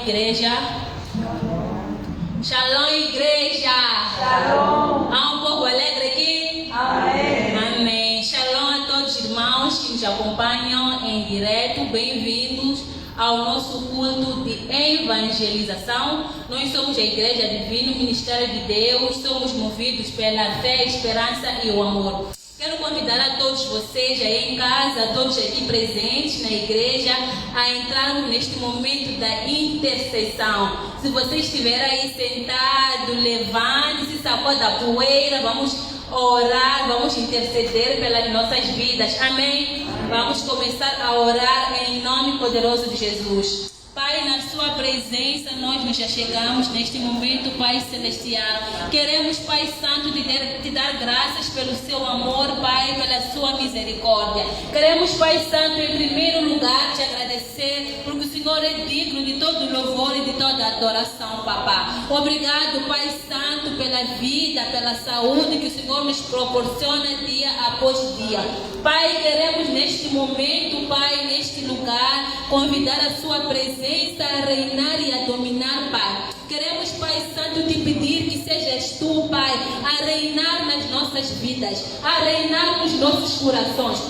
igreja. Shalom, igreja. Shalom. Há um povo alegre aqui? Amém. Amém. Shalom a todos os irmãos que nos acompanham em direto. Bem-vindos ao nosso culto de evangelização. Nós somos a Igreja Divino Ministério de Deus. Somos movidos pela fé, esperança e o amor. Quero convidar a todos vocês aí em casa, a todos aqui presentes na igreja, a entrarmos neste momento da intercessão. Se você estiver aí sentado, levante-se, sacuda a poeira, vamos orar, vamos interceder pelas nossas vidas. Amém? Vamos começar a orar em nome poderoso de Jesus. Pai, na sua presença nós nos chegamos neste momento, Pai Celestial. Queremos, Pai Santo, te dar graças pelo seu amor, Pai, pela sua misericórdia. Queremos, Pai Santo, em primeiro lugar te agradecer, porque o Senhor é digno de todo louvor e de toda adoração, Papá. Obrigado, Pai Santo, pela vida, pela saúde que o Senhor nos proporciona dia após dia. Pai, queremos neste momento, Pai, neste lugar, convidar a sua presença a reinar e a dominar, Pai. Queremos, Pai Santo, te pedir que sejas tu, Pai, a reinar nas nossas vidas, a reinar nos nossos corações,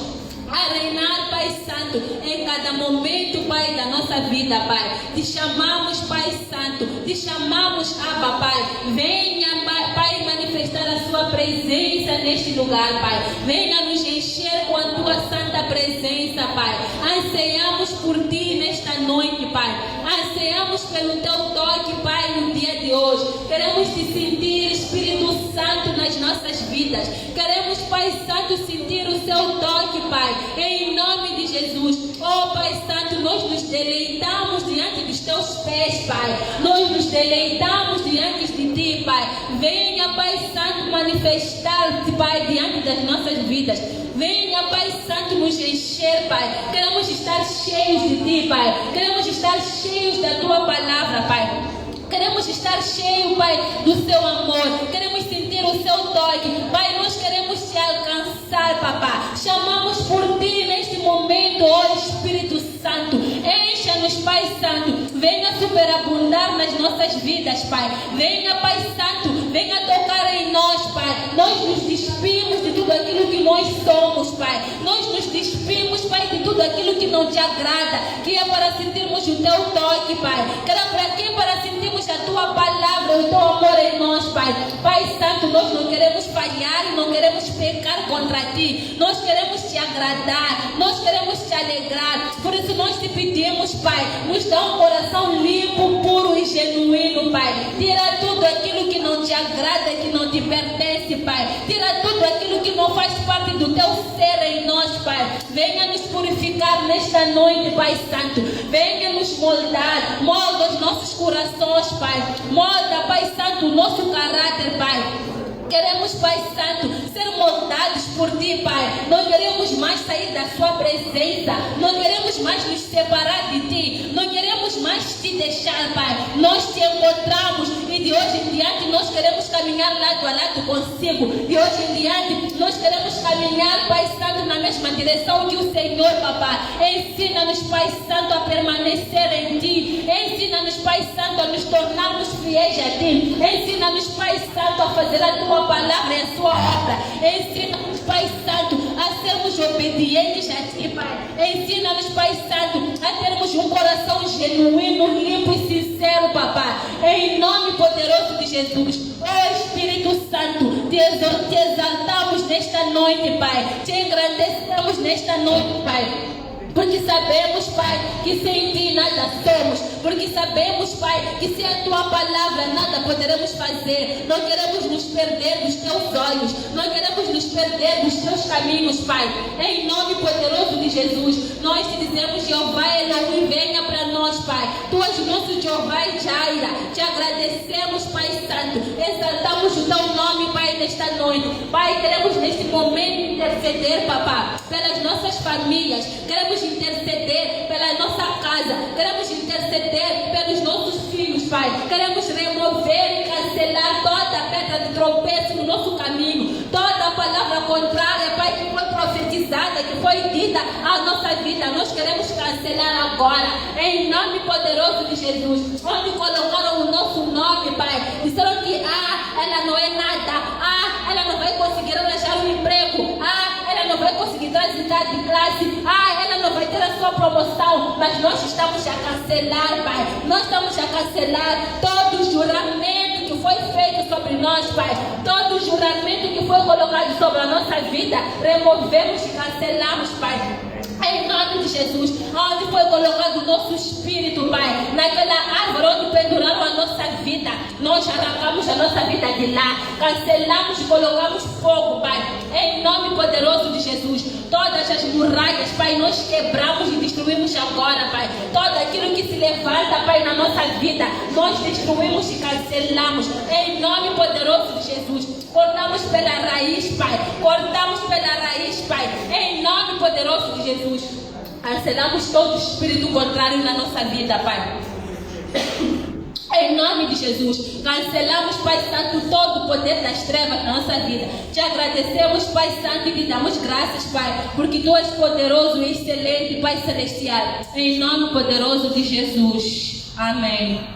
a reinar, Pai Santo, em cada momento, Pai, da nossa vida, Pai. Te chamamos, Pai Santo, te chamamos, Abba, Pai. Venha, Pai, manifestar a sua presença neste lugar, Pai. Venha nos encher com a tua santa presença, Pai. Ansiamos por ti nesta noite, Pai. Ansiamos pelo teu toque, Pai, no dia de hoje. Queremos te sentir, Espírito Santo, nas nossas vidas. Queremos, Pai Santo, sentir o seu toque, Pai, em nome de Jesus. Oh, Pai Santo, nós nos deleitamos diante dos teus pés, Pai. Nós nos deleitamos diante de ti, Pai. Venha, Pai Santo, manifestar-te, Pai, diante das nossas vidas. Venha, Pai Santo, nos encher, Pai. Queremos estar cheios de ti, Pai. Queremos estar cheios da tua palavra, Pai. Queremos estar cheios, Pai, do seu amor. Queremos sentir o seu toque. Pai, nós queremos te alcançar, Papá. Chamamos por ti neste momento, ó Espírito Santo. Encha-nos, Pai Santo. Venha superabundar nas nossas vidas, Pai. Venha, Pai Santo. Venha tocar em nós, Pai. Nós nos despimos de tudo aquilo que nós somos, Pai. Nós nos despimos, Pai, de tudo aquilo que não te agrada, que é para sentirmos o teu toque, Pai. Que era para quê? Para sentirmos a tua palavra, o teu amor em nós, Pai. Pai Santo, nós não queremos falhar e não queremos pecar contra ti. Nós queremos te agradar, nós queremos te alegrar. Por isso nós te pedimos, Pai, nos dá um coração limpo, puro e genuíno, Pai. Tira tudo aquilo que não te agrada, que não te pertence, Pai. Tira tudo aquilo que não faz parte do teu ser em nós, Pai. Venha nos purificar nesta noite, Pai Santo. Venha nos moldar. Molda os nossos corações, Pai. Molda, Pai Santo, o nosso caráter, Pai. Queremos, Pai Santo, ser moldados por ti, Pai. Não queremos mais sair da sua presença. Não queremos mais nos separar de ti. Não queremos mais te deixar, Pai. Nós te encontramos e de hoje em diante nós queremos caminhar lado a lado consigo. De hoje em diante nós queremos caminhar, Pai Santo, na mesma direção que o Senhor, Papá. Ensina-nos, Pai Santo, a permanecer em ti. Ensina-nos, Pai Santo, a nos tornarmos fiéis a ti. Ensina-nos, Pai Santo, a fazer a tua palavra e a sua obra. Ensina-nos, Pai Santo, a sermos obedientes a ti, Pai. Ensina-nos, Pai Santo, a termos um coração genuíno, limpo e sincero, Papá. Em nome poderoso de Jesus. Oh Espírito Santo, te exaltamos nesta noite, Pai. Te engrandecemos nesta noite, Pai. Porque sabemos, Pai, que sem ti nada somos. Porque sabemos, Pai, que sem a tua palavra nada poderemos fazer. Não queremos nos perder dos teus olhos. Não queremos nos perder dos teus caminhos, Pai. Em nome poderoso de Jesus, nós te dizemos, Jeová Elohim, venha para nós, Pai. Tu és o nosso Jeová Jaira. Te agradecemos, Pai Santo. Exaltamos o teu nome, Pai, nesta noite. Pai, queremos neste momento interceder, Papá, pelas nossas famílias. Queremos interceder pela nossa casa. Queremos interceder pelos nossos filhos, Pai. Queremos remover e cancelar toda a pedra de tropeço no nosso caminho. Toda a palavra contrária, Pai, que foi profetizada, que foi dita à nossa vida, nós queremos cancelar agora, em nome poderoso de Jesus. Onde colocaram o nosso nome, Pai, disseram que ela não é nada, ela não vai conseguir arranjar um emprego, ela não vai conseguir transitar de classe, ela não vai ter a sua promoção, mas nós estamos a cancelar, Pai, nós estamos a cancelar todo o juramento que foi feito sobre nós, Pai, todo o juramento que foi colocado sobre a nossa vida, removemos e cancelamos, Pai, em nome de Jesus. Onde foi colocado o nosso espírito, Pai, naquela árvore onde penduraram a nossa vida, nós arrancamos a nossa vida de lá, cancelamos e colocamos fogo, Pai, em nome poderoso de Jesus. Todas as muralhas, Pai, nós quebramos e destruímos agora, Pai. Todo aquilo que se levanta, Pai, na nossa vida, nós destruímos e cancelamos, em nome poderoso de Jesus. Cortamos pela raiz, Pai, cortamos pela raiz, Pai, em nome poderoso de Jesus. Cancelamos todo espírito contrário na nossa vida, Pai, em nome de Jesus. Cancelamos, Pai Santo, todo o poder das trevas na nossa vida. Te agradecemos, Pai Santo, e te damos graças, Pai, porque Tu és poderoso e excelente, Pai Celestial, em nome poderoso de Jesus. Amém.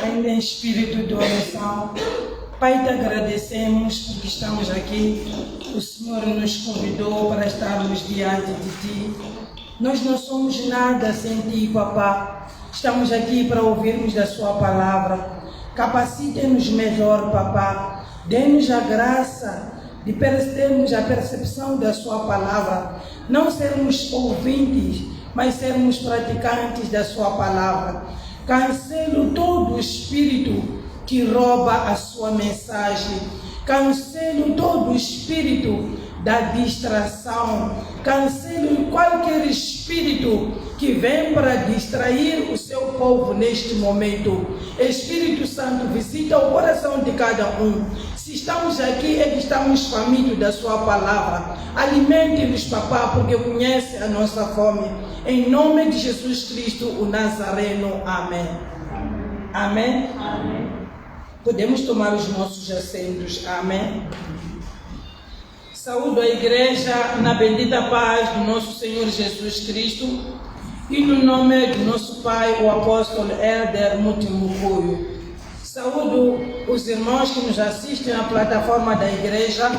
Ainda em espírito de oração, Pai, te agradecemos porque estamos aqui. O Senhor nos convidou para estarmos diante de Ti. Nós não somos nada sem Ti, Papá. Estamos aqui para ouvirmos da Sua palavra. Capacite-nos melhor, Papá. Dê-nos a graça de termos a percepção da Sua palavra. Não sermos ouvintes, mas sermos praticantes da Sua palavra. Cancelo todo o espírito que rouba a Sua mensagem. Cancelo todo o espírito da distração. Cancelo qualquer espírito que vem para distrair o Seu povo neste momento. Espírito Santo, visita o coração de cada um. Se estamos aqui é que estamos famintos da Sua palavra. Alimente-nos, Papá, porque conhece a nossa fome. Em nome de Jesus Cristo, o Nazareno. Amém. Amém. Amém. Podemos tomar os nossos assentos. Amém. Saúdo a igreja na bendita paz do nosso Senhor Jesus Cristo e no nome do nosso Pai, o apóstolo Herder Mutimucuyo. Saúdo os irmãos que nos assistem na plataforma da igreja.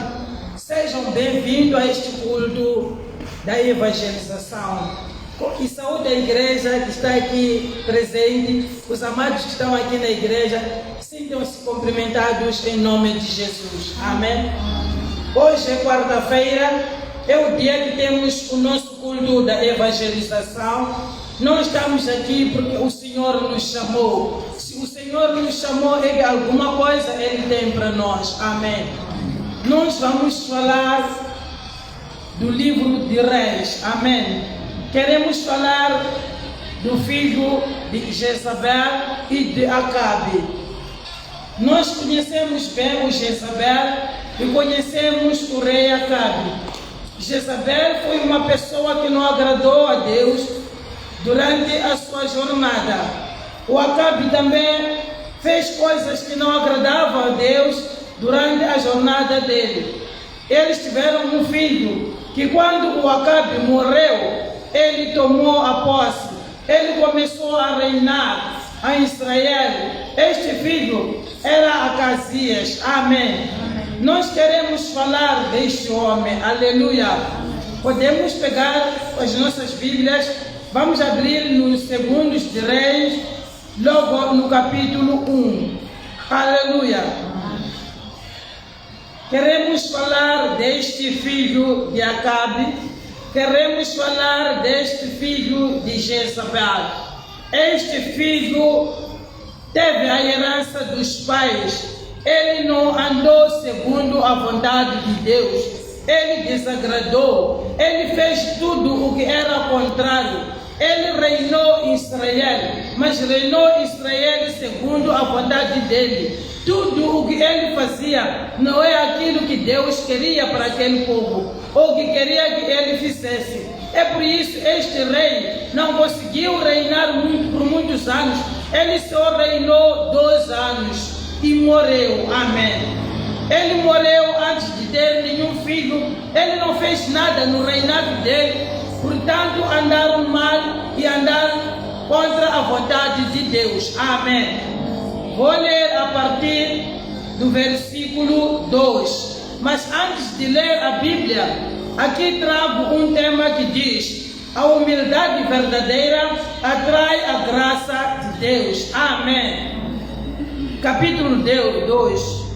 Sejam bem-vindos a este culto da evangelização. E saúde a igreja que está aqui presente, os amados que estão aqui na igreja, sintam-se cumprimentados em nome de Jesus. Amém. Hoje é quarta-feira, é o dia que temos o nosso culto da evangelização. Nós estamos aqui porque o Senhor nos chamou. Se o Senhor nos chamou, alguma coisa Ele tem para nós. Amém. Nós vamos falar do livro de Reis. Amém. Queremos falar do filho de Jezabel e de Acabe. Nós conhecemos bem o Jezabel e conhecemos o rei Acabe. Jezabel foi uma pessoa que não agradou a Deus durante a sua jornada. O Acabe também fez coisas que não agradavam a Deus durante a jornada dele. Eles tiveram um filho que, quando o Acabe morreu, ele tomou a posse, ele começou a reinar a Israel. Este filho era Acasias. Amém. Nós queremos falar deste homem. Aleluia. Podemos pegar as nossas Bíblias, vamos abrir no Segundos de Reis, logo no capítulo 1. Aleluia. Queremos falar deste filho de Acabe. Queremos falar deste filho de Jezabel. Este filho teve a herança dos pais. Ele não andou segundo a vontade de Deus. Ele desagradou. Ele fez tudo o que era contrário. Ele reinou em Israel, mas reinou em Israel segundo a vontade dele. Tudo o que ele fazia não é aquilo que Deus queria para aquele povo, ou que queria que ele fizesse. É por isso este rei não conseguiu reinar por muitos anos. Ele só reinou 2 anos e morreu. Amém. Ele morreu antes de ter nenhum filho. Ele não fez nada no reinado dele. Portanto, andaram mal e andaram contra a vontade de Deus. Amém. Vou ler a partir do versículo 2. Mas antes de ler a Bíblia, aqui trago um tema que diz: a humildade verdadeira atrai a graça de Deus. Amém. Capítulo 2.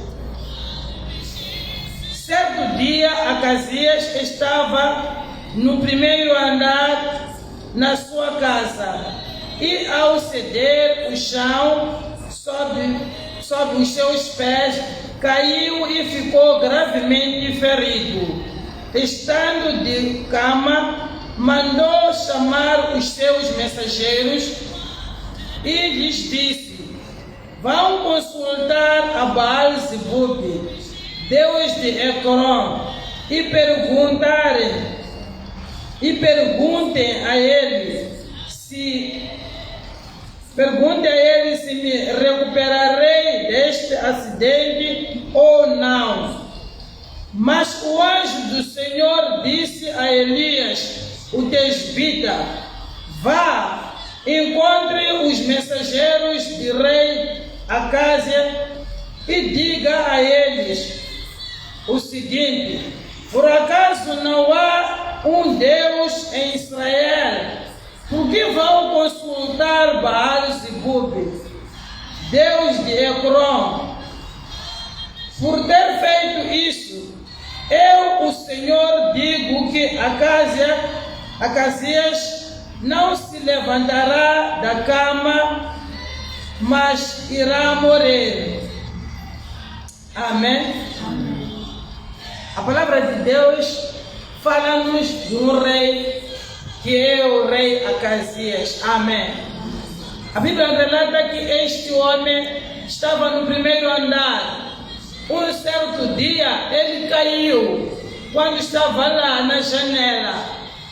Certo dia, Acasias estava no primeiro andar na sua casa, e ao ceder o chão sob os seus pés, caiu e ficou gravemente ferido. Estando de cama, mandou chamar os seus mensageiros e lhes disse: vão consultar a Baal-zebub, Deus de Ecrón, e perguntem a ele se me recuperarei deste acidente ou não. Mas o anjo do Senhor disse a Elias, o tesbita: vá, encontre os mensageiros de rei Acásia e diga a eles o seguinte: por acaso não há um Deus em Israel? Por que vão consultar Baal-zebub, Deus de Ecrón? Por ter feito isso, eu, o Senhor, digo que Acasias não se levantará da cama, mas irá morrer. Amém? A palavra de Deus fala-nos de um rei que é o rei Acasias. Amém. A Bíblia relata que este homem estava no primeiro andar. Um certo dia ele caiu quando estava lá na janela.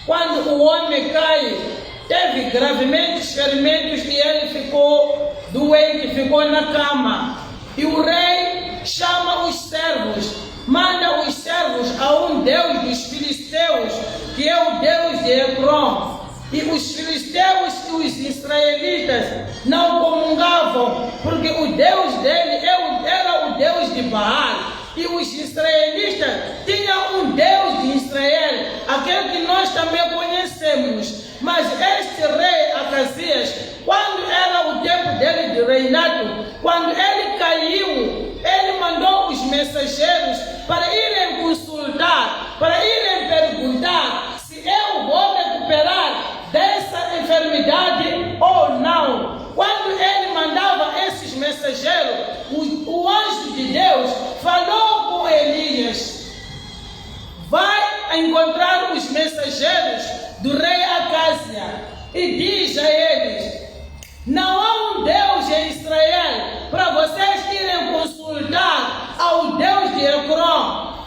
Quando o homem cai, teve gravemente ferimentos e ele ficou doente, ficou na cama. E o rei chama os servos, manda os servos a um deus dos filisteus, que é o Deus de Ecrón. E os filisteus e os israelitas não comungavam, porque o Deus dele era o Deus de Baal. E os israelitas tinham um Deus de Israel, aquele que nós também conhecemos. Mas este rei Acasias, quando era o tempo dele de reinado, quando ele caiu, ele mandou os mensageiros para irem consultar, para irem perguntar se eu vou recuperar dessa enfermidade ou não. Quando ele mandava esses mensageiros, o anjo de Deus falou com Elias: vai encontrar os mensageiros do rei Acásia e diz a eles: não há um Deus em Israel para vocês irem consultar ao Deus de Ecrón.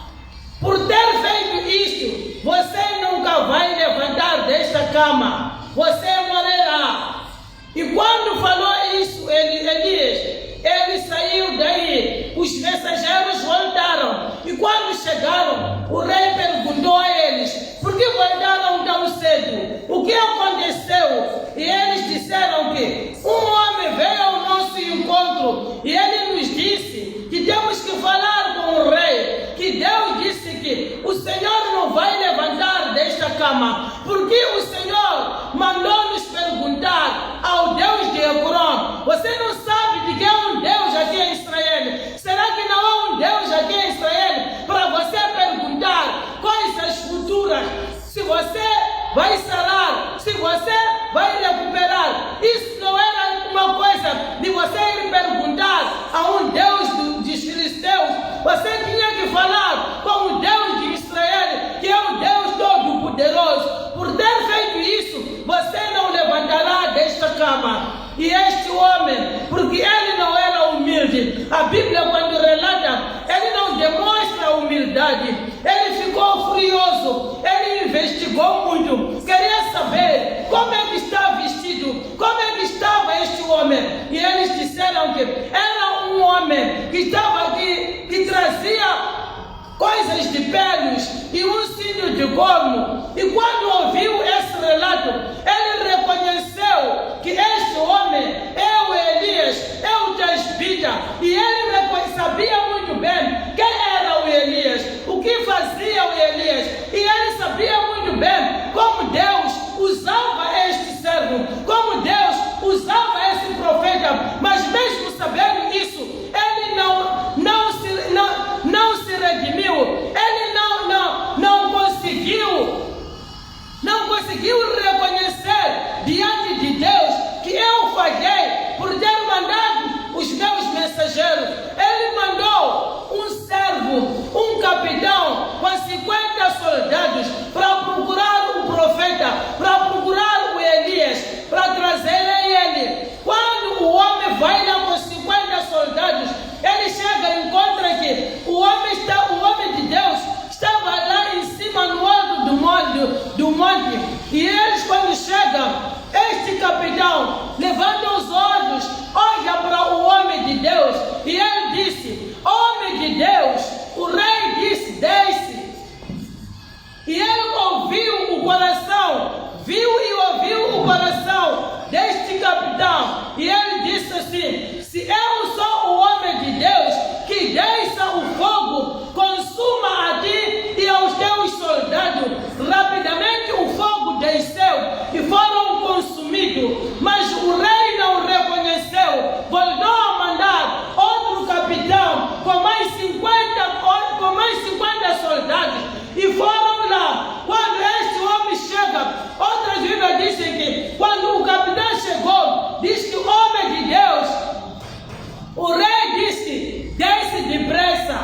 Por ter feito isto, você nunca vai levantar desta cama, você morrerá. E quando falou isso, Elias, ele saiu daí, os mensageiros voltaram. E quando chegaram, o rei perguntou a eles: por que voltaram tão cedo? O que aconteceu? E eles disseram que um homem veio ao nosso encontro e ele nos disse que temos que falar com o rei, que Deus disse que o Senhor não vai levantar desta cama, porque o Senhor mandou nos perguntar ao Deus de Ecrón. Você não sabe de que é um Deus aqui em Israel? Será que não há um Deus aqui em Israel para você perguntar coisas futuras? Se você vai sarar, se você vai recuperar. Isso não era uma coisa de você ir perguntar a um Deus dos filisteus. Você tinha que falar com o Deus de Israel, que é o Deus Todo-Poderoso. Por ter feito isso, você não levantará desta cama. E este homem, porque ele não era humilde, a Bíblia quando relata, ele não demonstra humildade, ele ficou furioso, ele investigou muito, queria saber como é que está vestido, como é que estava este homem. E eles disseram que era um homem que estava aqui, que trazia coisas de pelos e um cinto de corno. E quando ouviu esse relato, ele reconheceu que este homem é o Elias, é o Tesbita. E ele sabia muito bem quem era o Elias, o que fazia o Elias. E ele sabia muito bem como Deus usava este servo, como Deus usava esse profeta. Mas mesmo sabendo isso, ele não se redimiu, ele não conseguiu reconhecer diante de Deus que eu falhei por ter mandado os meus mensageiros. Ele mandou um servo, um capitão com 50 soldados para procurar o profeta, para procurar o Elias, para trazerem ele. Quando o homem vai lá com 50 soldados, ele chega e encontra que o homem de Deus estava lá em cima no alto do monte. E eles, quando chegam, este capitão levanta os olhos, olha para o homem de Deus e ele disse: homem de Deus, o rei disse: desce. E ele ouviu o coração, viu e ouviu o coração deste capitão. E ele disse assim: se eu sou o homem de Deus, que desça o fogo, consuma a ti e aos teus soldados. Rapidamente o fogo desceu e foram consumidos. Mas o rei não reconheceu, voltou a mandar outro capitão com mais 50 soldados. E foram lá. Quando este homem chega, outras Bíblias dizem que quando o capitão chegou, diz que o homem de Deus, o rei disse: desce depressa.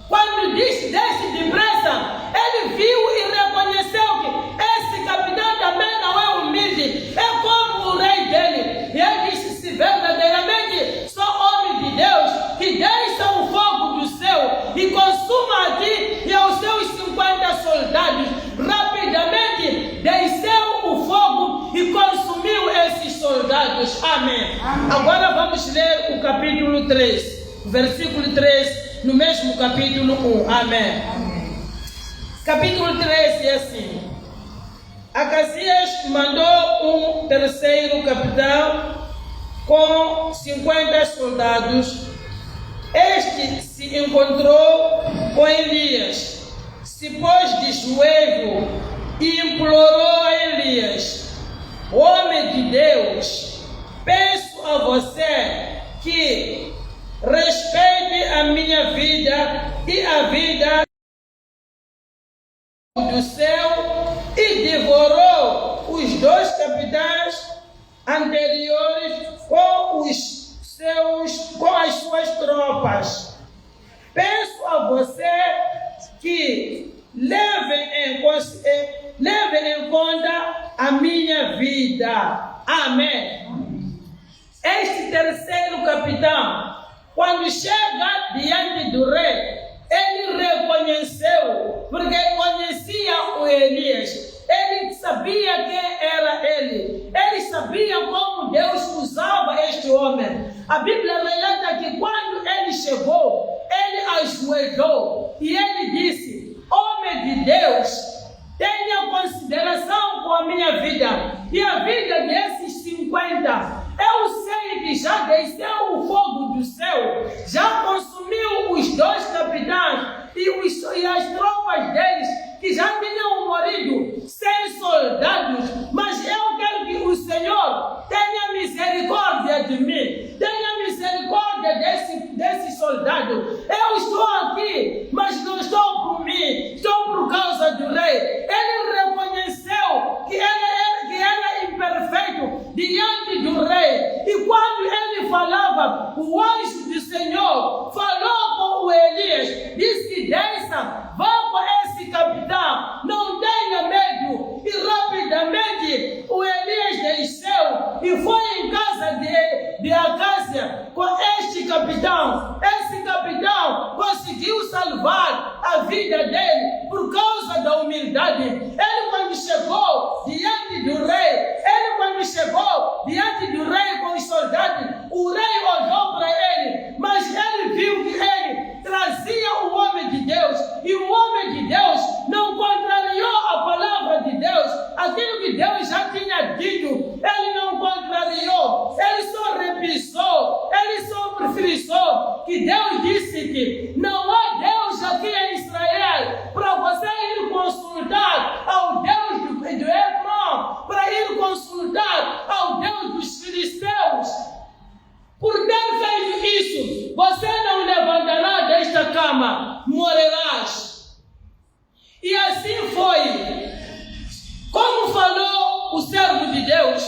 Quando disse desce depressa, ele viu e reconheceu que esse capitão também não é humilde, é como o rei dele. E ele disse: se verdadeiramente sou homem de Deus, que desça o fogo do céu e consuma a ti e aos seus 50 soldados. Rapidamente desceu o fogo e consumiu esses soldados. Amém. Amém. Agora vamos ler o capítulo 3, versículo 3, no mesmo capítulo 1. Amém. Amém. Capítulo 3 é assim: Acasias mandou um terceiro capitão com 50 soldados. Este se encontrou com Elias, se pôs de joelho e implorou a Elias: homem de Deus, peço a você que respeite a minha vida e a vida do céu. E devorou os 2 capitães anteriores com as suas tropas. Peço a você que levem em conta a minha vida. Amém. Este terceiro capitão, quando chega diante do rei, ele reconheceu, porque conhecia o Elias. Ele sabia quem era ele. Ele sabia como Deus usava este homem. A Bíblia relata que quando ele chegou, ele ajoelhou e ele disse: homem de Deus, tenha consideração com a minha vida e a vida desses 50. Eu sei que já desceu o fogo do céu, já consumiu os 2 capitães e as tropas deles, que já tinham morrido 100 soldados. Mas eu quero que o Senhor tenha misericórdia de mim, tenha misericórdia desse soldado. Eu estou aqui, mas não estou por mim, estou por causa do rei. Ele reconheceu que ele era imperfeito diante do rei. E quando ele falava, o anjo do Senhor falou com o Elias, disse que desça, vá com esse capitão, não tenha medo. E rapidamente o Elias desceu e foi em casa de Acásia com este capitão. Esse capitão conseguiu servo de Deus,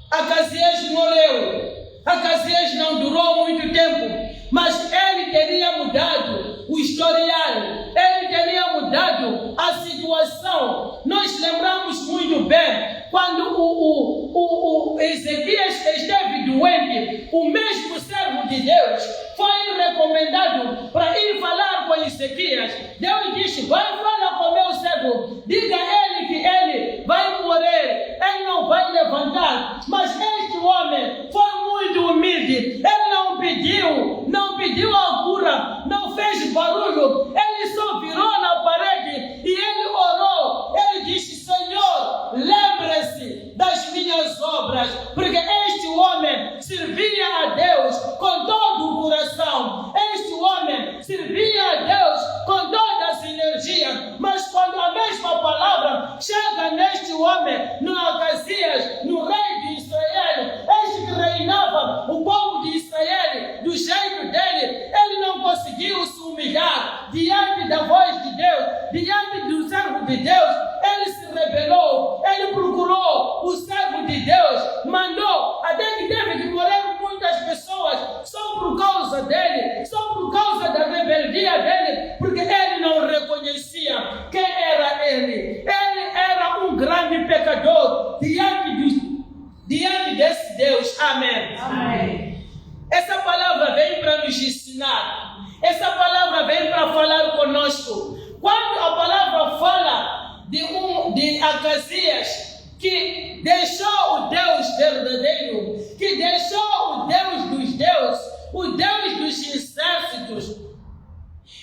Acasias morreu. Acasias não durou muito tempo, mas ele teria mudado o historial, ele teria mudado a situação. Nós lembramos muito bem quando o Ezequias esteve doente, o mesmo servo de Deus foi recomendado para ir falar com Ezequias. Deus disse: vai falar com meu servo, diga a ele que ele vai morrer, ele não vai levantar. Mas este homem foi muito humilde, ele não pediu a cura, não fez barulho, ele só virou na parede e ele orou. Ele disse: Senhor, lembre-se das minhas obras, porque este homem servia a Deus com todo o coração, este homem servia a Deus com todas as energias. Mas quando a mesma palavra chega neste homem, no Acasias, no rei de Israel, este que reinava o povo de Israel do jeito dele, ele não conseguiu se humilhar diante da voz de Deus, diante do servo de Deus. Ele se rebelou, ele procurou o servo de Deus, mandou, até que teve que morrer muitas pessoas só por causa dele, só por causa da rebeldia dele, porque ele não reconhecia quem era ele. Ele era um grande pecador diante desse Deus. Amém. Amém. Essa palavra vem para nos ensinar, essa palavra vem para falar conosco. Quando a palavra fala de Acasias, que deixou o Deus verdadeiro, que deixou o Deus dos deuses, o Deus dos exércitos,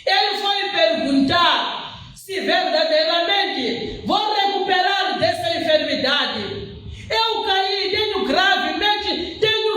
ele foi perguntar se verdadeiramente vou recuperar dessa enfermidade. Eu caí, tenho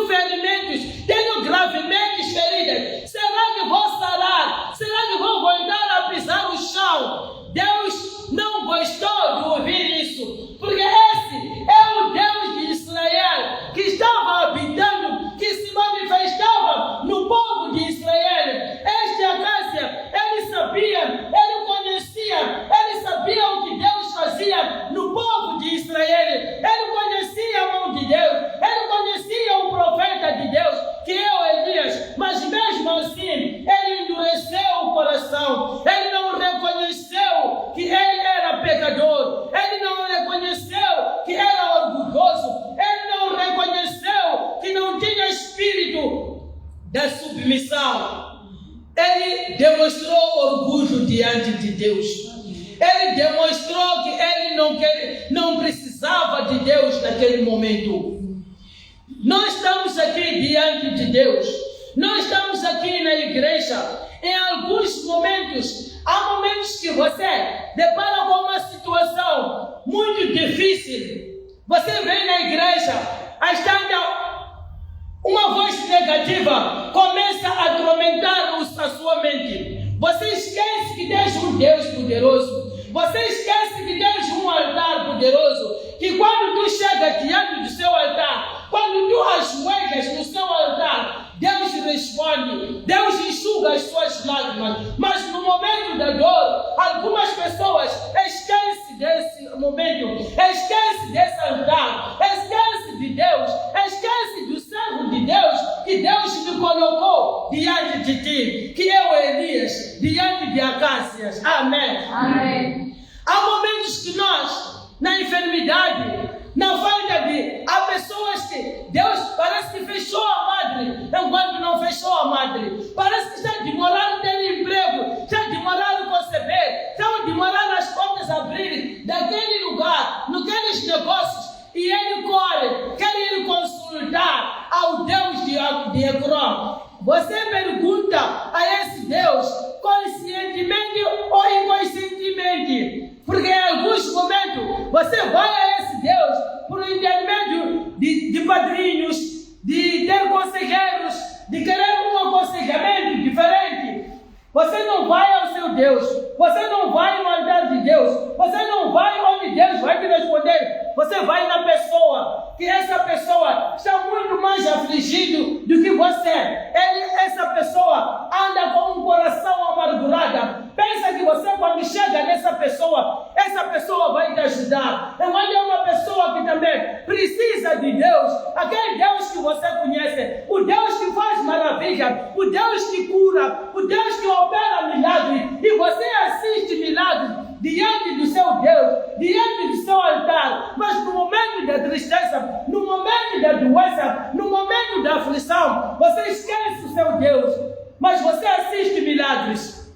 ferimentos, tenho gravemente feridas. Será que vou sarar? Será que vou voltar a pisar o chão? Deus não gostou de ouvir isso, porque esse é o Deus de Israel, que estava habitando, que se manifestava no povo de Israel. Este Acasias, ele sabia, ele conhecia, ele sabia o que Deus fazia no povo de Israel. Ele conhecia a mão de Deus, ele conhecia o profeta de Deus, que é o Elias, mas mesmo assim ele endureceu o coração. Ele não reconheceu que ele era pecador, ele não reconheceu que era orgulhoso, ele não reconheceu que não tinha espírito da submissão. Ele demonstrou orgulho diante de Deus. Ele demonstrou que ele não precisava de Deus naquele momento. Nós estamos aqui diante de Deus. Nós estamos aqui na igreja. Em alguns momentos, há momentos que você depara com uma situação muito difícil. Você vem na igreja, uma voz negativa começa a atormentar a sua mente. Você esquece que Deus é um Deus poderoso. Você esquece que Deus é um altar poderoso. Que quando tu chega diante do seu altar, quando tu ajoelhas no seu altar, Deus responde, Deus enxuga as suas lágrimas. Mas no momento da dor, algumas pessoas esquecem desse momento, esquecem desse altar, esquecem de Deus, esquecem do servo de Deus, que Deus te colocou diante de ti, que é o Elias, diante de Acasias. Amém. Amém. Há momentos que nós, na enfermidade, na falta de... Há pessoas que Deus parece que fechou a madre, enquanto não fechou a madre. Parece que está demorando ter emprego, está demorando conceber, está demorando as portas abrirem daquele lugar, naqueles negócios. E ele corre, quer ir consultar ao Deus de Ecrón. Você pergunta a esse Deus conscientemente ou inconscientemente, porque em alguns momentos você vai a esse Deus por intermédio de padrinhos, de ter conselheiros, de querer um aconselhamento diferente. Você não vai ao seu Deus, você não vai no altar de Deus, você não vai onde Deus vai te responder. Você vai na pessoa, que essa pessoa está muito mais afligido do que você. Essa pessoa anda com um coração amargurado. Pensa que você, quando chega nessa pessoa, essa pessoa vai te ajudar. Enquanto é uma pessoa que também precisa de Deus, aquele Deus que você conhece, o Deus que faz maravilha, o Deus que cura, o Deus que opera milagres, e você assiste milagres diante do seu Deus, diante do seu altar, mas no momento da tristeza, no momento da doença, no momento da aflição, você esquece o seu Deus, mas você assiste milagres,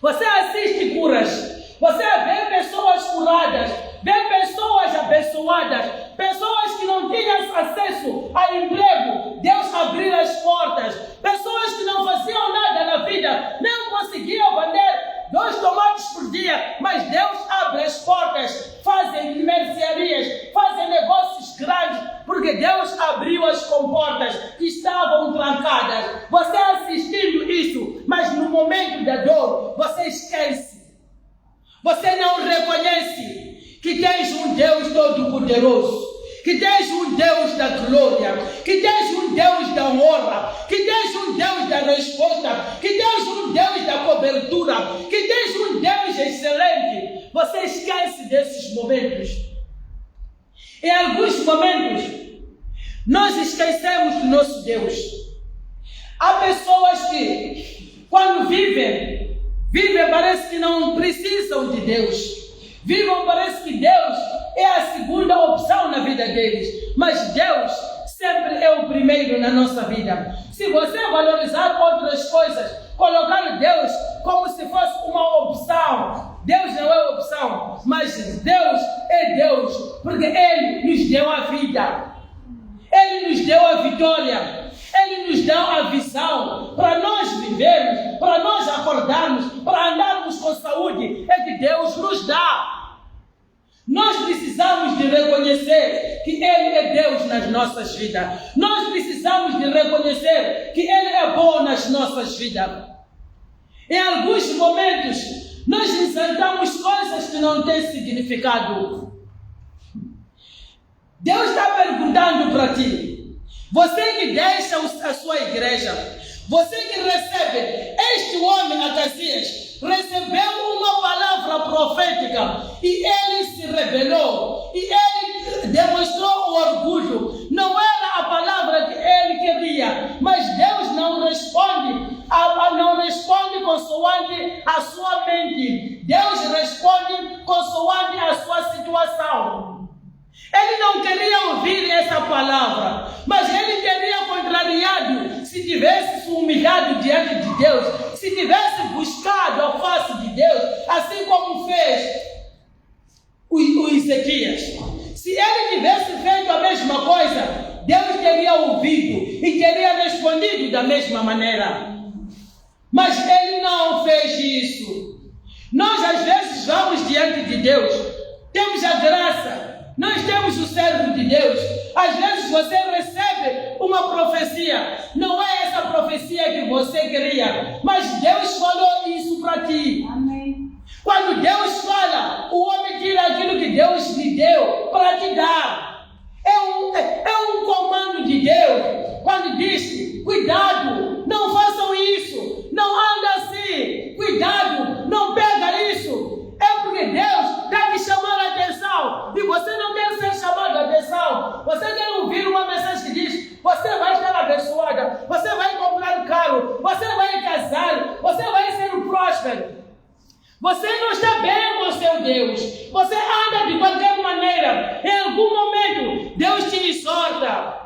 você assiste curas, você vê pessoas curadas, vê pessoas abençoadas, pessoas que não tinham acesso a emprego, Deus abriu as portas, pessoas que não faziam nada na vida, não conseguiam vender 2 tomates por dia, mas Deus abre as portas, fazem mercearias, fazem negócios grandes, porque Deus abriu as comportas que estavam trancadas. Você assistindo isso, mas no momento da dor, você esquece. Você não reconhece que tens um Deus todo-poderoso, que tens um Deus da glória, que tens um Deus da honra, que tens um Deus da resposta, que tens um Deus da cobertura, que tens um Deus excelente. Você esquece desses momentos. Em alguns momentos, nós esquecemos do nosso Deus. Há pessoas que, quando vivem parece que não precisam de Deus. Vivem, parece que Deus é a segunda opção na vida deles. Mas Deus sempre é o primeiro na nossa vida. Se você valorizar outras coisas, colocar Deus como se fosse uma opção, Deus não é opção, mas Deus é Deus, porque Ele nos deu a vida, Ele nos deu a vitória, Ele nos dá a visão para nós vivermos, para nós acordarmos, para andarmos com saúde. É que Deus nos dá. Nós precisamos de reconhecer que Ele é Deus nas nossas vidas. Nós precisamos de reconhecer que Ele é bom nas nossas vidas. Em alguns momentos, nós exaltamos coisas que não têm significado. Deus está perguntando para ti. Você que deixa a sua igreja, você que recebe, este homem Acasias recebeu uma palavra profética e ele se rebelou e ele demonstrou o orgulho. Não era a palavra que ele queria, mas Deus não responde consoante a sua mente. Deus responde consoante a sua situação. Ele não queria ouvir essa palavra, mas ele teria contrariado se tivesse se humilhado diante de Deus, se tivesse buscado a face de Deus, assim como fez o Ezequias. Se ele tivesse feito a mesma coisa, Deus teria ouvido e teria respondido da mesma maneira. Mas ele não fez isso. Nós às vezes vamos diante de Deus, temos a graça, nós temos o servo de Deus. Às vezes você recebe uma profecia, não é essa profecia que você queria, mas Deus falou isso para ti. Amém. Quando Deus fala, o homem tira aquilo que Deus lhe deu para te dar. É um comando de Deus. Quando diz, cuidado, não façam isso, não anda assim, cuidado, não pega isso. É porque Deus está te chamando a atenção e você não quer ser chamado a atenção. Você quer ouvir uma mensagem que diz, você vai estar abençoada, você vai comprar um carro, você vai casar, você vai ser um próspero. Você não está bem com o seu Deus. Você anda de qualquer maneira. Em algum momento, Deus te exorta.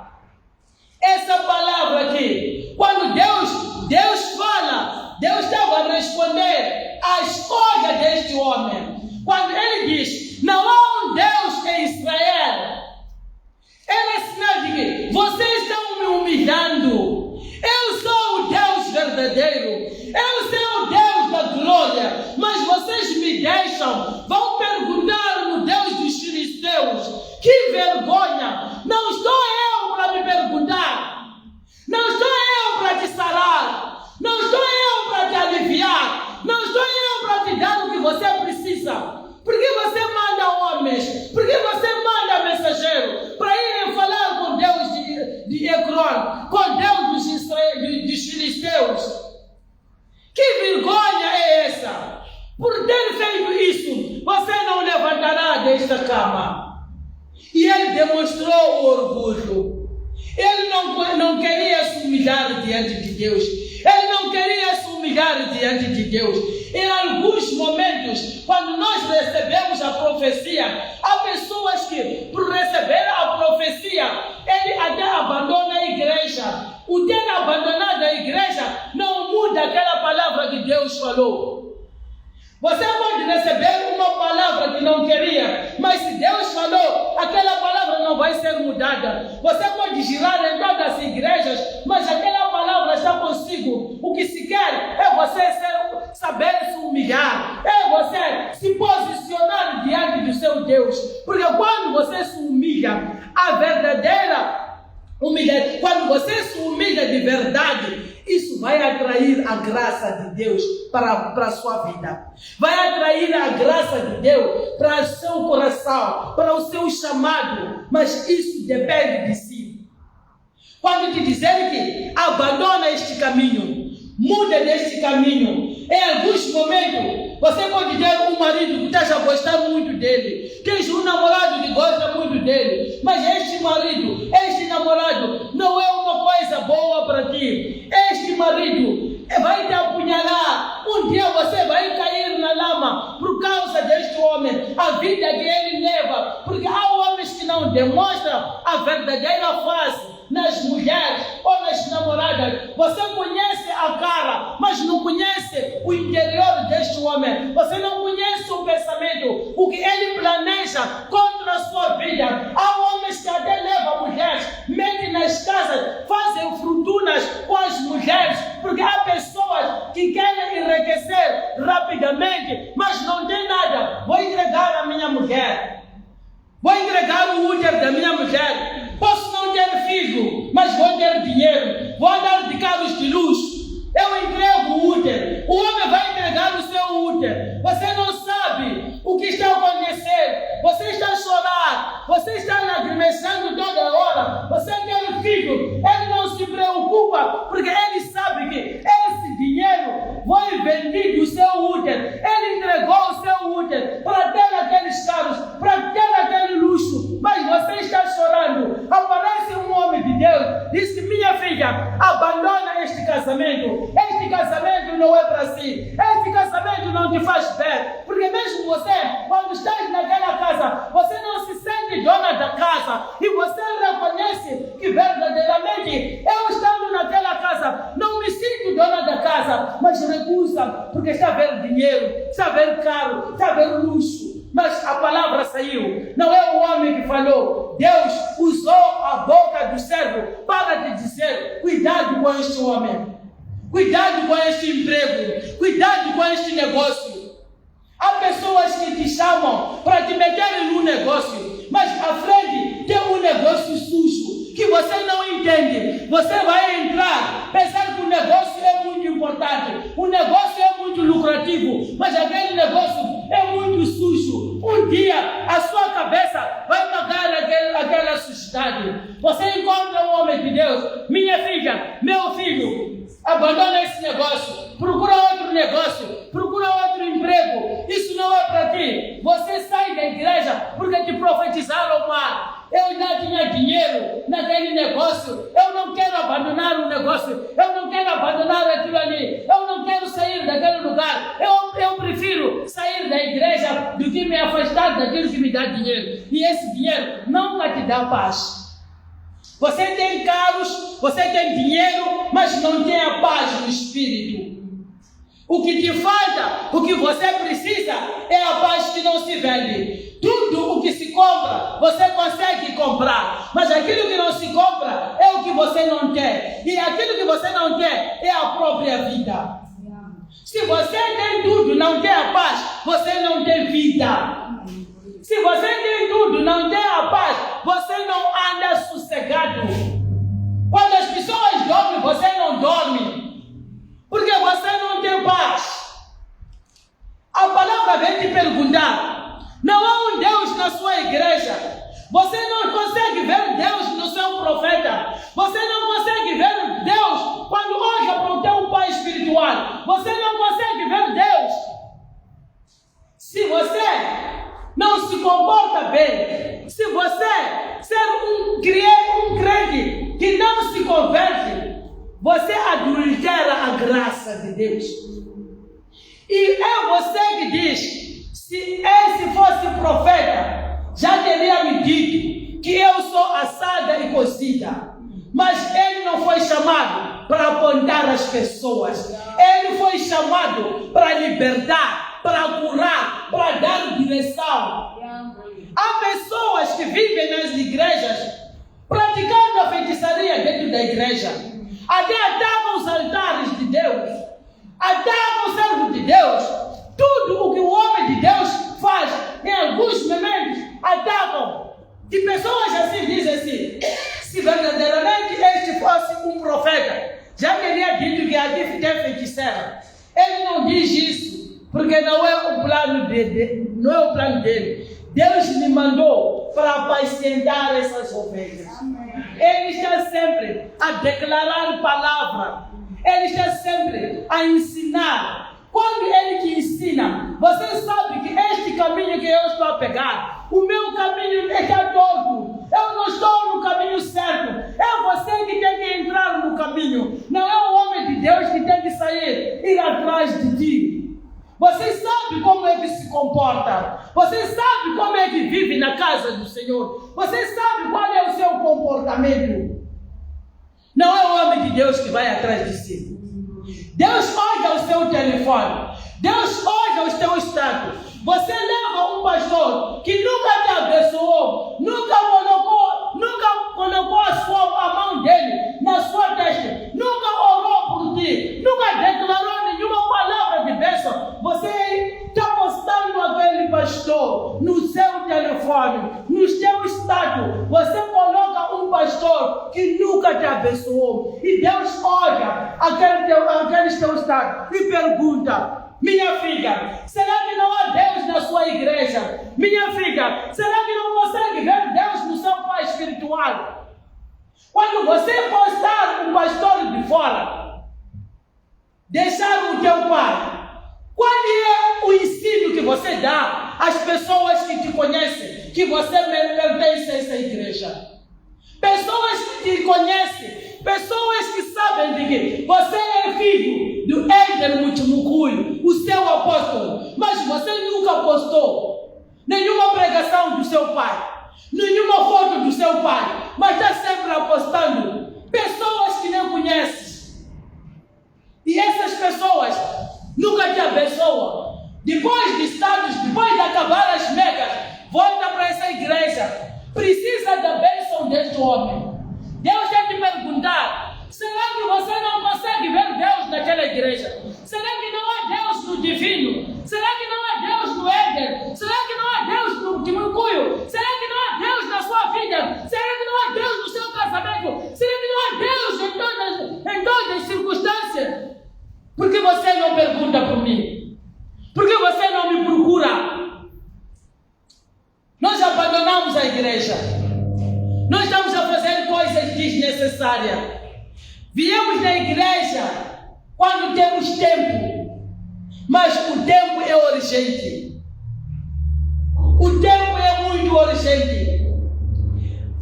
Essa palavra aqui, quando Deus fala, Deus estava a responder à escolha deste homem. Quando ele diz, não há um Deus em Israel, ele é sinal de que vocês estão me humilhando. Eu sou o Deus verdadeiro. Eu sou o Deus da glória. Mas vocês me deixam, vão perguntar no Deus dos filisteus. Que vergonha! Não estou eu para me perguntar. Não estou eu para te sarar. Não estou eu para te aliviar. Não estou eu para te dar o que você precisa. Porque você demonstrou o orgulho. Ele não queria se humilhar diante de Deus. Ele não queria se humilhar diante de Deus. Em alguns momentos, quando nós recebemos a profecia, há pessoas que, por receber a profecia, ele até abandona a igreja. O ter abandonado a igreja não muda aquela palavra que Deus falou. Você pode receber uma palavra que não queria, mas se Deus falou, aquela palavra não vai ser mudada. Você pode girar em todas as igrejas, mas aquela palavra está consigo. O que se quer é você saber se humilhar, é você se posicionar diante do seu Deus. Porque quando você se humilha, a verdadeira humilhação, quando você se humilha de verdade, isso vai atrair a graça de Deus para a sua vida. Vai atrair a graça de Deus para o seu coração, para o seu chamado. Mas isso depende de si. Quando te dizem que abandona este caminho, muda deste caminho, em alguns momentos, você pode ter um marido que esteja a gostar muito dele, tens um namorado que gosta muito dele, mas este marido, este namorado não é uma coisa boa para ti. Este marido vai te apunhalar. Um dia você vai cair na lama por causa deste homem, a vida que ele leva. Porque há homens que não demonstram a verdadeira face nas mulheres ou nas namoradas. Você conhece a cara, mas não conhece o interior deste homem. Você não conhece o pensamento, o que ele planeja contra a sua vida. Há homens que até levam mulheres, metem nas casas, fazem fortunas com as mulheres, porque há pessoas que querem enriquecer rapidamente, mas não tem nada. Vou entregar a minha mulher, vou entregar o útero da minha mulher. Posso não ter filho, mas vou ter dinheiro. Vou andar de carros de luxo. Eu entrego o útero. O homem vai entregar o seu útero. Você não sabe o que está acontecendo. Você está a chorar. Você está lagrimejando toda hora. Você quer filho. Ele não se preocupa, porque ele sabe que esse dinheiro foi vendido o seu útero. Ele entregou o seu útero para ter aqueles carros, para ter aquele luxo. Mas você está chorando. Aparece um homem de Deus, diz que minha filha, abandona este casamento. Este casamento não é para si. Este casamento não te faz bem. Porque mesmo você, quando estás naquela casa, você não se sente dona da casa. E você reconhece que verdadeiramente, eu estando naquela casa, não me sinto dona da casa. Mas recusa, porque está a ver dinheiro, está a ver carro, está a ver luxo. Mas a palavra saiu. Não é o homem que falou. Deus usou a boca do servo para te dizer: cuidado com este homem, cuidado com este emprego, cuidado com este negócio. Há pessoas que te chamam para te meterem no negócio, mas à frente tem um negócio sujo que você não entende. Você vai entrar pensando que o negócio é muito importante, o negócio é muito lucrativo, mas aquele negócio é muito sujo. Um dia a sua cabeça vai pagar aquela sujidade. Você encontra um homem de Deus: minha filha, meu filho, abandona esse negócio, procura outro negócio, procura outro emprego. Isso não é para ti. Você sai da igreja porque te profetizaram mal. Eu já tinha dinheiro naquele negócio, eu não quero abandonar o negócio, eu não quero abandonar aquilo ali, eu não quero sair daquele lugar, eu prefiro sair da igreja do que me afastar daquilo que me dá dinheiro. E esse dinheiro nunca te dá paz. Você tem carros, você tem dinheiro, mas não tem a paz no espírito. O que te falta, o que você precisa, é a paz que não se vende. Tudo o que se compra, você consegue comprar. Mas aquilo que não se compra é o que você não quer. E aquilo que você não quer é a própria vida. Se você tem tudo, não tem a paz, você não tem vida. Se você tem tudo, não tem a paz, você não anda sossegado. Quando as pessoas dormem, você não dorme, porque você não tem paz. A palavra vem te perguntar: não há um Deus na sua igreja? Você não consegue ver Deus no seu profeta? Você não consegue ver Deus quando olha para o teu pai espiritual? Você não consegue ver Deus? Se você não se comporta bem, se você você adultera a graça de Deus. E é você que diz, se esse fosse profeta, já teria me dito que eu sou assada e cozida. Mas ele não foi chamado para apontar as pessoas. Ele foi chamado para libertar, para curar, para dar direção. Há pessoas que vivem nas igrejas praticando a feitiçaria dentro da igreja. Até atacam os altares de Deus. Atacam o servo de Deus. Tudo o que o homem de Deus faz, em alguns momentos, atacam. E pessoas assim dizem assim, se verdadeiramente este fosse um profeta, já teria dito que aqui tem feiticeira. Ele não diz isso, porque não é o plano dele, não é o plano dele. Deus me mandou para apacentar essas ovelhas. Ele está sempre a declarar palavra. Ele está sempre a ensinar. Quando ele te ensina, você sabe que este caminho que eu estou a pegar, o meu caminho está torto. Eu não estou no caminho certo. É você que tem que entrar no caminho. Não é o homem de Deus que tem que sair, ir atrás de ti. Você sabe como é que se comporta. Você sabe como é que vive na casa do Senhor. Você sabe qual é o seu comportamento. Não é o homem de Deus que vai atrás de si. Deus olha o seu telefone. Deus olha o seu status. Você leva um pastor que nunca te abençoou, nunca colocou a mão dele na sua testa, nunca orou por ti, nunca declarou nenhuma palavra de bênção. Você está postando aquele pastor no seu telefone, no seu status. Você coloca um pastor que nunca te abençoou. E Deus olha aquele teu status e pergunta: minha filha, será que não há Deus na sua igreja? Minha filha, será que não consegue ver Deus no seu pai espiritual? Quando você postar um pastor de fora, deixar o teu pai, qual é o ensino que você dá às pessoas que te conhecem, que você pertence a essa igreja? Pessoas que te conhecem, pessoas que sabem de que você é filho do Éder Mutimucuio, o seu apóstolo, mas você nunca postou nenhuma pregação do seu pai, nenhuma foto do seu pai, mas está sempre apostando pessoas que nem conheces. E essas pessoas nunca te abençoam. Depois de status, depois de acabar as megas, volta para essa igreja. Precisa da bênção deste homem. Deus quer te perguntar: será que você não consegue ver Deus naquela igreja? Será que não há Deus no divino? Será que não há Deus no Éder? Será que não há Deus no Timucuio? Será que não há Deus na sua vida? Será que não há Deus no seu casamento? Será que não há Deus em todas as circunstâncias? Por que você não pergunta por mim? Por que você não me procura? Nós abandonamos a igreja. Nós estamos a fazer coisas desnecessárias. Viemos na igreja quando temos tempo, mas o tempo é urgente. O tempo é muito urgente.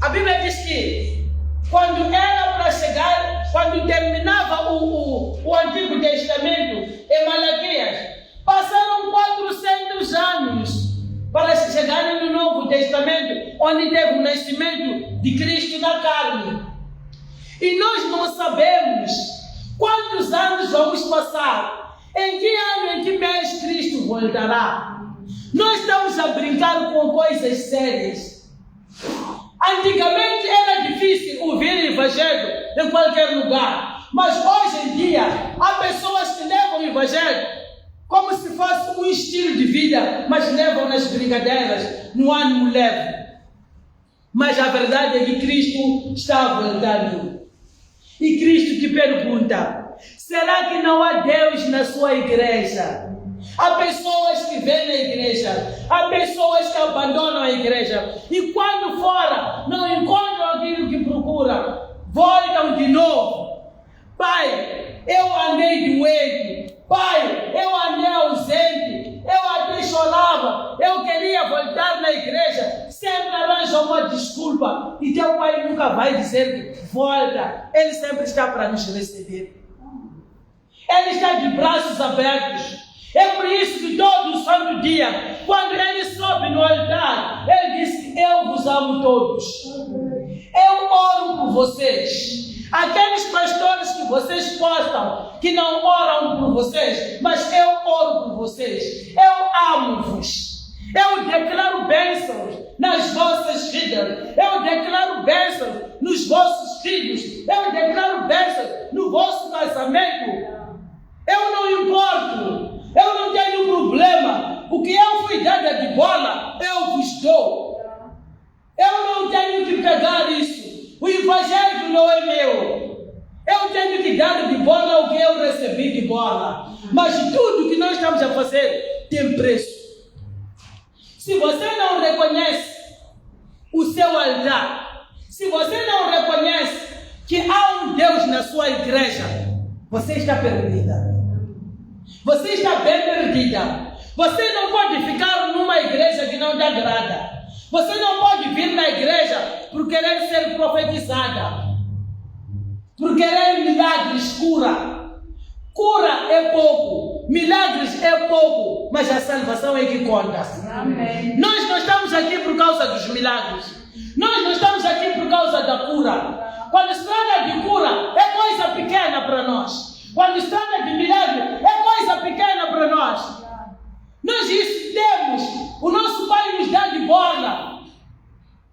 A Bíblia diz que quando era para chegar, quando terminava o Antigo Testamento em Malaquias, passaram 400 anos para chegarem no Novo Testamento, onde teve o nascimento de Cristo na carne. E nós não sabemos quantos anos vamos passar, em que ano, em que mês Cristo voltará. Nós estamos a brincar com coisas sérias. Antigamente era difícil ouvir o Evangelho em qualquer lugar, mas hoje em dia há pessoas que levam o Evangelho como se fosse um estilo de vida, mas levam nas brincadeiras, no ânimo leve. Mas a verdade é que Cristo está voltando. E Cristo te pergunta: será que não há Deus na sua igreja? Há pessoas que vêm na igreja, há pessoas que abandonam a igreja, e quando fora não encontram aquilo que procura, voltam de novo. Pai, eu andei doente. Pai, eu andei ausente, eu até chorava, eu queria voltar na igreja, sempre arranjam uma desculpa e teu pai nunca vai dizer que volta. Ele sempre está para nos receber. Ele está de braços abertos. É por isso que todo santo dia, quando ele sobe no altar, ele diz: eu vos amo todos. Eu oro por vocês. Aqueles pastores que vocês postam, que não oram por vocês, mas eu oro por vocês. Eu amo-vos. Eu declaro bênçãos nas vossas vidas. Eu declaro bênçãos nos vossos filhos. Eu declaro bênçãos no vosso casamento. Eu não importo. Eu não tenho problema. O que eu fui dada de bola, eu vos dou. Eu não tenho que pegar isso. O evangelho não é meu. Eu tenho que dar de bola o que eu recebi de bola. Mas tudo que nós estamos a fazer tem preço. Se você não reconhece o seu altar, se você não reconhece que há um Deus na sua igreja, você está perdida. Você está bem perdida. Você não pode ficar numa igreja que não te agrada. Você não pode vir na igreja por querer ser profetizada, por querer milagres, cura. Cura é pouco, milagres é pouco, mas a salvação é que conta. Amém. Nós não estamos aqui por causa dos milagres. Nós não estamos aqui por causa da cura. Quando se trata de cura, é coisa pequena para nós. Quando se trata de milagre, é coisa pequena para nós. Nós isso temos. O nosso Pai nos dá de bola.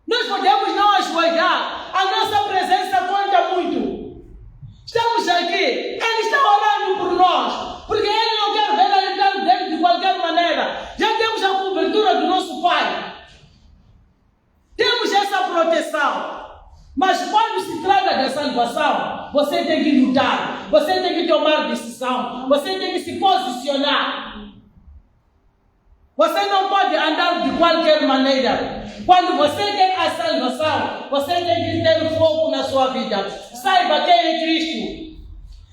Nós podemos não ajoelhar. A nossa presença conta muito. Estamos aqui. Ele está orando por nós. Porque Ele não quer ver a entrar dentro de qualquer maneira. Já temos a cobertura do nosso Pai. Temos essa proteção. Mas quando se trata da salvação, você tem que lutar. Você tem que tomar decisão. Você tem que se posicionar. Você não pode andar de qualquer maneira. Quando você tem a salvação, você tem que ter foco na sua vida. Saiba quem é Cristo.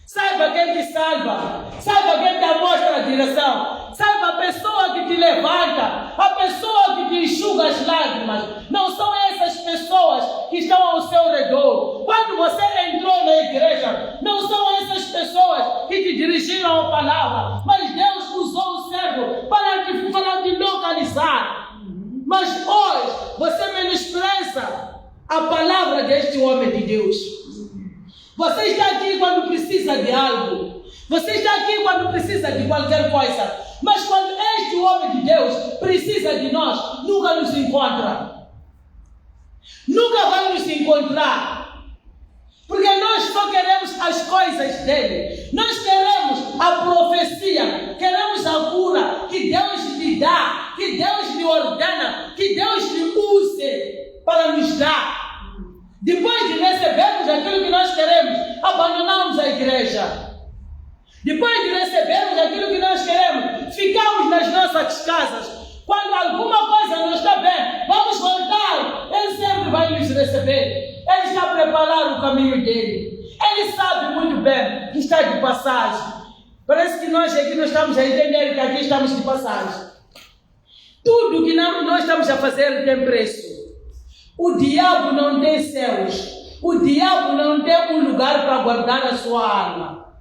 Saiba quem te salva. Saiba quem te mostra a direção. Saiba a pessoa que te levanta. A pessoa que te enxuga as lágrimas. Não são essas pessoas que estão ao seu redor. Quando você entrou na igreja, não são essas pessoas que te dirigiram a palavra. Mas Deus usou o servo para te localizar. Mas hoje você menospreza a palavra deste homem de Deus. Você está aqui quando precisa de algo. Você está aqui quando precisa de qualquer coisa. Mas quando este homem de Deus precisa de nós, nunca nos encontra. Nunca vai nos encontrar. Porque nós só queremos as coisas dele. Nós queremos a profecia. Queremos a cura que Deus lhe dá. Que Deus lhe ordena. Que Deus lhe use para nos dar. Depois de recebermos aquilo que nós queremos, abandonamos a igreja. Depois de recebermos aquilo que nós queremos, ficamos nas nossas casas. Quando alguma coisa não está bem, vamos voltar. Ele sempre vai nos receber. Ele está a preparar o caminho dele. Ele sabe muito bem que está de passagem. Parece que nós aqui não estamos a entender que aqui estamos de passagem. Tudo que nós estamos a fazer tem preço. O diabo não tem céus. O diabo não tem um lugar para guardar a sua alma.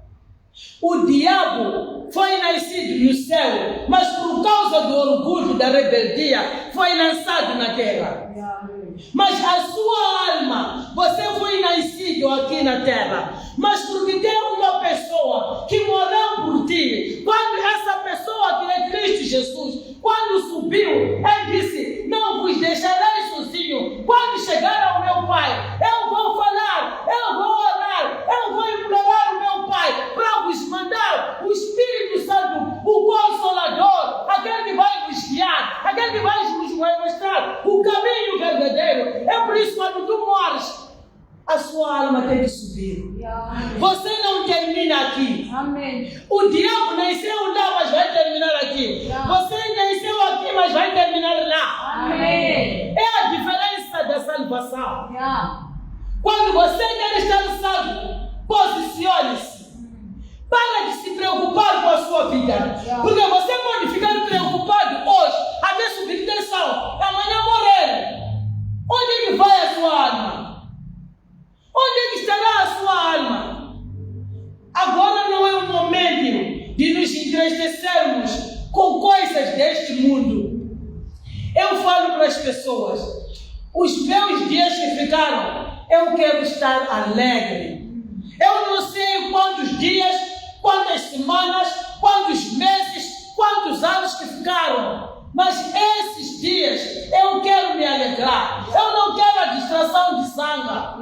O diabo foi nascido no céu, mas por causa do orgulho da rebeldia, foi lançado na terra. Mas a sua alma, você foi nascido aqui na terra, mas porque tem uma pessoa que morreu por ti. Quando essa pessoa que é Cristo Jesus, quando subiu, ele disse: não vos deixarei sozinho. Quando chegar ao meu Pai, eu vou falar, eu vou orar, eu vou implorar o meu Pai para vos mandar o Espírito Santo, o Consolador, aquele que vai vos guiar, aquele que vai mostrar o caminho verdadeiro. É por isso que quando tu morres, a sua alma tem que subir. Você não termina aqui. Amém. O diabo nasceu lá, mas vai terminar aqui. Você nasceu aqui, mas vai terminar lá. Amém. É a diferença da salvação. Quando você quer estar salvo, posicione-se. Para de se preocupar com a sua vida. Porque você pode ficar preocupado hoje, até subir tensão, amanhã morrer. Onde é que vai a sua alma? Onde é que estará a sua alma? Agora não é o momento de nos entristecermos com coisas deste mundo. Eu falo para as pessoas, os meus dias que ficaram, eu quero estar alegre. Eu não sei quantos dias, quantas semanas, quantos meses, quantos anos que ficaram, mas esses dias eu quero me alegrar. Eu não quero a distração de zanga.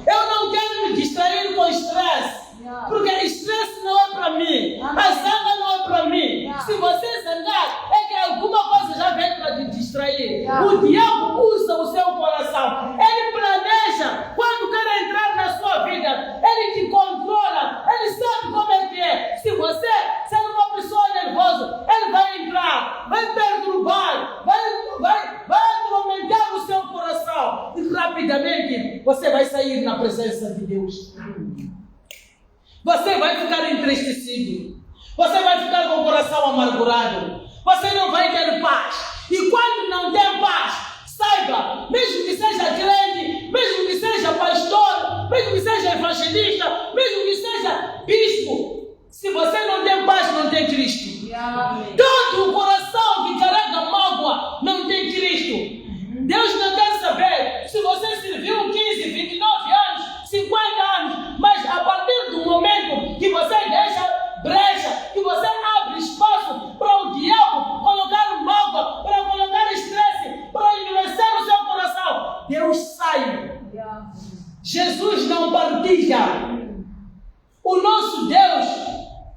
Eu não quero me distrair com estresse. Porque estresse não é para mim. A zanga não é para mim. Se você zangar, é que alguma coisa já vem para te distrair. O diabo usa o seu coração. Ele planeja quando quer entrar na sua vida. Ele te controla. Ele sabe como é que é. Se você ser uma pessoa nervosa, ele vai entrar, vai perturbar, vai atormentar o seu coração. E rapidamente você vai sair na presença de Deus. Você vai ficar entristecido. Você vai ficar com o coração amargurado. Você não vai ter paz. E quando não tem paz, saiba, mesmo que seja crente, mesmo que seja pastor, mesmo que seja evangelista, mesmo que seja bispo, se você não tem paz, não tem Cristo. Todo o coração que carrega mágoa não tem Cristo. Deus não quer saber se você serviu 15, 29 anos, 50 anos, mas a partir do momento que você deixa brecha, que você abre espaço para o diabo colocar mágoa, para colocar estresse, para endurecer o seu coração, Deus sai. Jesus não partilha. O nosso Deus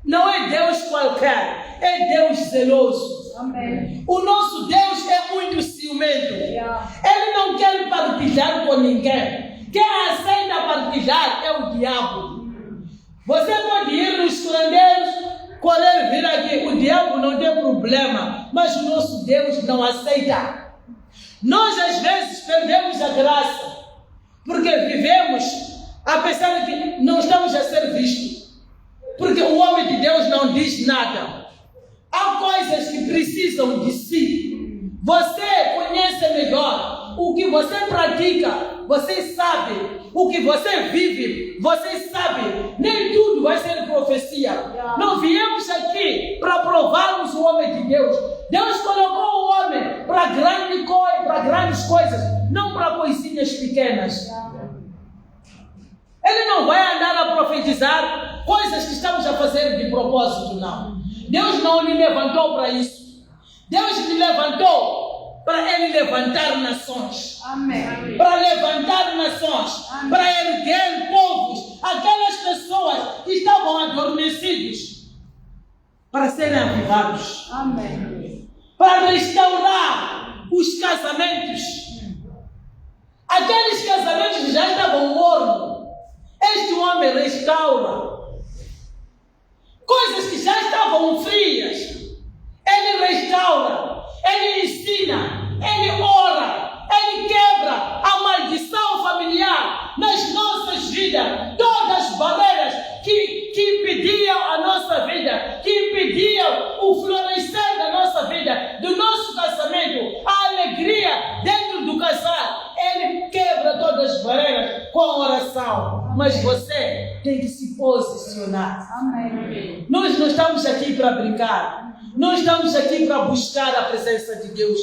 não é Deus qualquer, é Deus zeloso. Amém. O nosso Deus é muito ciumento. Ele não quer partilhar com ninguém. Quem aceita partilhar é o diabo. Você pode ir nos curandeiros, querer vir aqui. O diabo não tem problema, mas o nosso Deus não aceita. Nós às vezes perdemos a graça, porque vivemos a pensar que não estamos a ser vistos. Porque o homem de Deus não diz nada. Há coisas que precisam de si. Você conhece melhor o que você pratica. Você sabe o que você vive. Você sabe. Nem tudo vai ser profecia. Não viemos aqui para provarmos o homem de Deus. Deus colocou o homem para grandes coisas, não para coisinhas pequenas. Ele não vai andar a profetizar coisas que estamos a fazer de propósito, não. Deus não lhe levantou para isso. Deus lhe levantou para ele levantar nações. Amém. Para levantar nações. Amém. Para erguer povos. Aquelas pessoas que estavam adormecidos. Para serem avivados. Amém. Para restaurar os casamentos. Aqueles casamentos que já estavam mornos. Este homem restaura. Coisas que já estavam frias. Ele restaura. Ele ensina. Ele ora. Ele quebra a maldição familiar nas nossas vidas. Todas as barreiras que impediam a nossa vida, que impediam o florescer da nossa vida, do nosso casamento, a alegria dentro do casal. Ele quebra todas as barreiras com a oração. Mas você tem que se posicionar. Amém. Nós não estamos aqui para brincar. Nós estamos aqui para buscar a presença de Deus.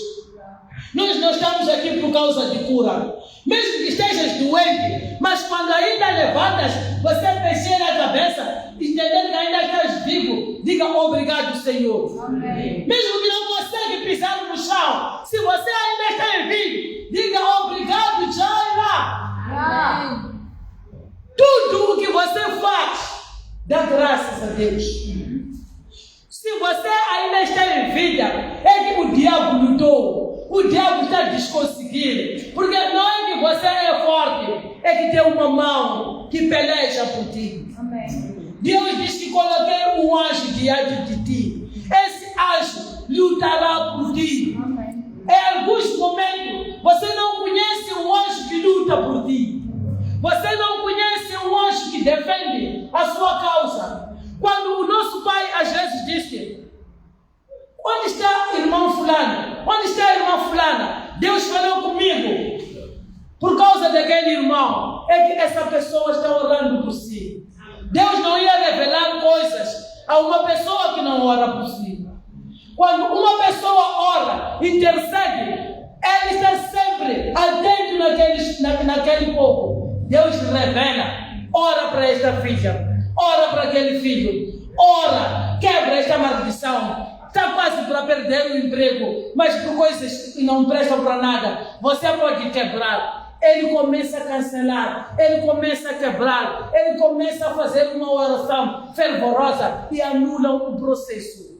Nós não estamos aqui por causa de cura. Mesmo que estejas doente, mas quando ainda levantas, você mexer a cabeça, entender que ainda estás vivo, diga obrigado, Senhor. Amém. Mesmo que não consegue pisar no chão, se você ainda está em vida, diga obrigado, Jaira. Amém. Tudo o que você faz, dá graças a Deus. Se você ainda está em vida, é que o diabo lutou. O diabo está desconseguindo. Porque não é que você é forte, é que tem uma mão que peleja por ti. Amém. Deus diz que coloquei um anjo diante de ti. Esse anjo lutará por ti. Amém. Em alguns momentos, você não conhece um anjo que luta por ti. Você não conhece um anjo que defende a sua causa. Quando o nosso pai às vezes diz que onde está irmão fulano? Onde está a irmã fulana? Deus falou comigo. daquele irmão é que essa pessoa está orando por si. Deus não ia revelar coisas a uma pessoa que não ora por si. Quando uma pessoa ora, intercede, ela está sempre atento naquele povo. Deus revela, ora para esta filha, ora para aquele filho, ora, quebra esta maldição. Está quase para perder o emprego, mas por coisas que não prestam para nada, você pode quebrar. Ele começa a cancelar, ele começa a quebrar, ele começa a fazer uma oração fervorosa e anula o processo.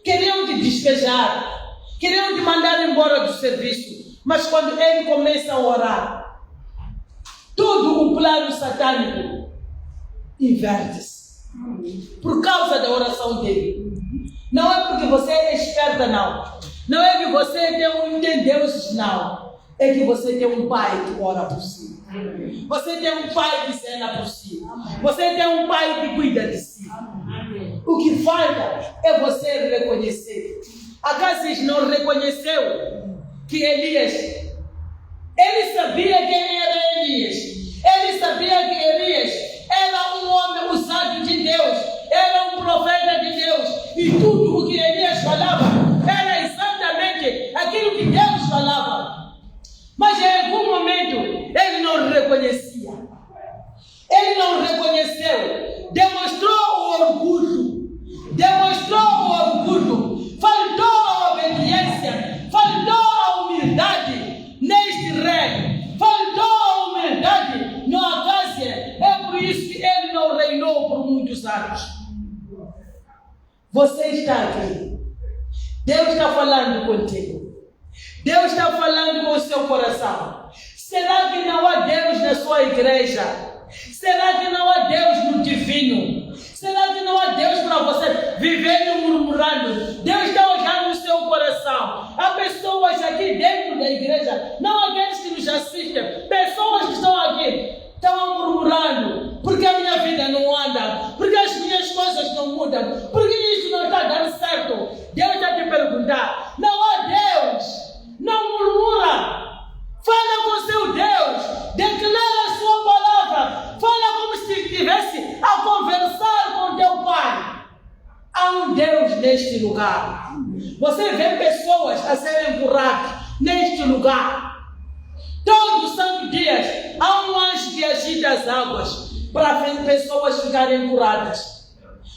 Queriam te despejar, queriam te mandar embora do serviço, mas quando ele começa a orar, todo o plano satânico inverte-se por causa da oração dele. Não é porque você é esperta, não. Não é que você tem Deus, não. É que você tem um pai que ora por si. Você tem um pai que zela por si. Você tem um pai que cuida de si. O que falta é você reconhecer. Acásias não reconheceu que Elias, ele sabia quem era Elias. Ele sabia que Elias era um homem usado de Deus, era um profeta de Deus, e tudo o que Elias falava era exatamente aquilo que Deus falava. Mas em algum momento ele não reconhecia. Ele não reconheceu, demonstrou o orgulho, faltou a obediência, faltou a humildade neste rei, faltou a humildade no Acásia. É por isso que ele não reinou por muitos anos. Você está aqui, Deus está falando contigo, Deus está falando com o seu coração. Será que não há Deus na sua igreja? Será que não há Deus no divino? Será que não há Deus para você vivendo murmurando? Deus está olhando no seu coração. Há pessoas aqui dentro da igreja, não aqueles que nos assistem, pessoas que estão aqui, estão murmurando, porque a minha vida não anda, porque as minhas coisas não mudam, porque isso não está dando certo. Deus está te perguntar, não há Deus, não murmura, fala com seu Deus, declara a sua palavra, fala como se estivesse a conversar com teu Pai. Há um Deus neste lugar. Você vê pessoas a serem curadas neste lugar. Todos os santos dias há um anjo que agita as águas para pessoas ficarem curadas,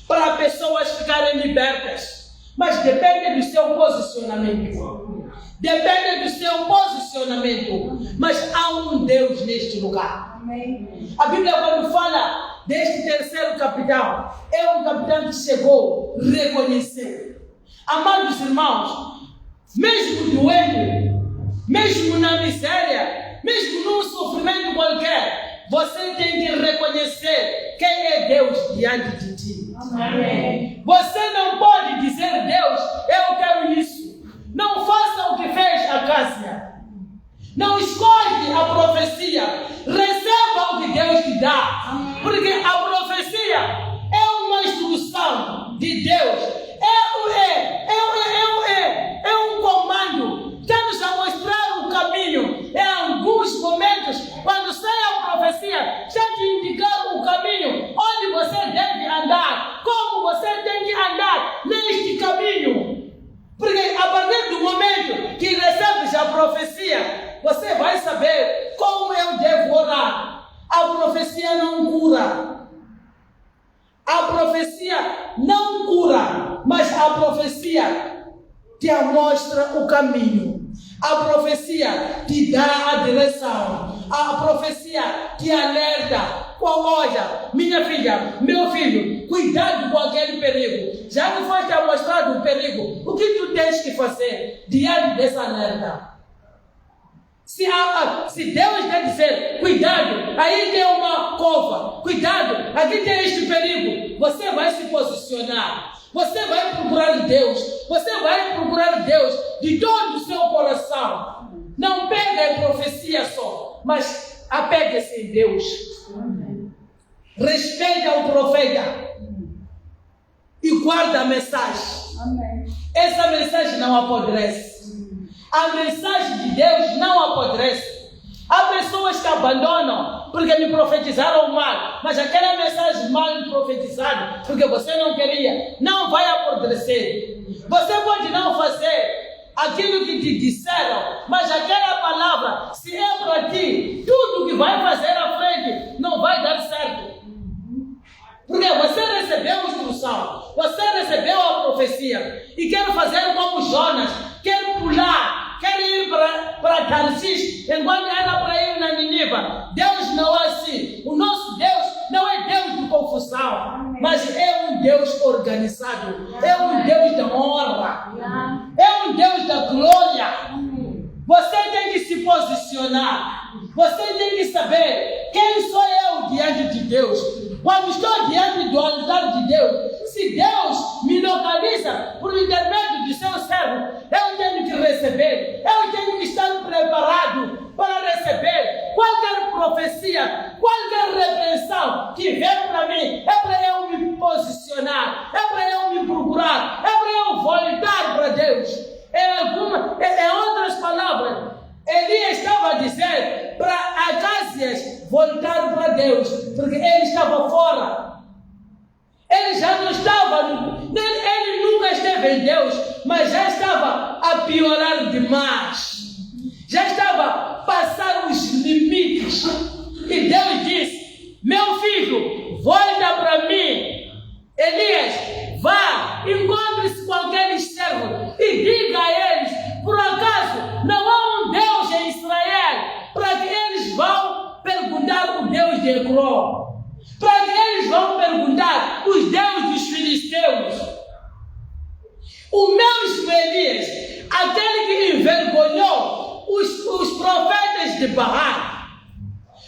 para pessoas ficarem libertas. Mas depende do seu posicionamento. Depende do seu posicionamento. Mas há um Deus neste lugar. Amém. A Bíblia, quando fala deste terceiro capitão, é um capitão que chegou a reconhecer. Amados irmãos, mesmo doente, mesmo na miséria, mesmo num sofrimento qualquer, você tem que reconhecer quem é Deus diante de ti. Amém. Você não pode dizer, Deus, eu quero isso. Não faça o que fez Acásia. Não escolhe a profecia. Receba o que Deus te dá. Porque a profecia é uma instrução de Deus. É um comando. Está-nos a mostrar o caminho. Em alguns momentos, quando sai a profecia, já te indicar o caminho onde você deve andar. Como você tem que andar neste caminho. Porque a partir do momento que recebes a profecia, você vai saber como eu devo orar. A profecia não cura. A profecia não cura, mas a profecia te mostra o caminho. A profecia te dá a direção. A profecia te alerta. Olha, minha filha, meu filho, cuidado com aquele perigo. Já que foi te mostrado o perigo, o que tu tens que fazer diante dessa alerta? Se Deus quer dizer, cuidado, aí tem uma cova, cuidado, aqui tem este perigo, você vai se posicionar. Você vai procurar Deus. Você vai procurar Deus de todo o seu coração. Não pega a profecia só, mas apegue-se em Deus. Respeita o profeta e guarda a mensagem. Essa mensagem não apodrece. A mensagem de Deus não apodrece. Há abandonam porque me profetizaram mal, mas aquela mensagem mal profetizada, porque você não queria, não vai apodrecer. Você pode não fazer aquilo que te disseram, mas aquela palavra, se é para ti, tudo que vai fazer à frente não vai dar certo. Porque você recebeu a instrução, você recebeu a profecia e quer fazer como Jonas, quer pular, quer ir para Tarsis, enquanto era para ir na Nínive. Deus não é assim. O nosso Deus não é Deus de confusão, mas é um Deus organizado, é um Deus da honra, é um Deus da glória. Você tem que se posicionar, você tem que saber quem sou eu diante de Deus. Quando estou diante do altar de Deus, se Deus me localiza por intermédio de seu servo, eu tenho que receber, eu tenho que estar preparado para receber qualquer profecia, qualquer repreensão que vem para mim. É para eu me posicionar, é para eu me procurar, é para eu voltar para Deus. Em outras palavras, Elias estava a dizer para Acázias voltar para Deus, porque ele estava fora. Ele já não estava, ele nunca esteve em Deus, mas já estava a piorar demais. Já estava a passar os limites. E Deus disse: meu filho, volta para mim. Elias, vá, encontre-se com aqueles servos e diga a eles: por acaso não há um Deus em Israel? Para que eles vão perguntar o Deus de Ecrón, para que eles vão perguntar os deuses dos filisteus. O mesmo Elias, aquele que envergonhou os profetas de Baal,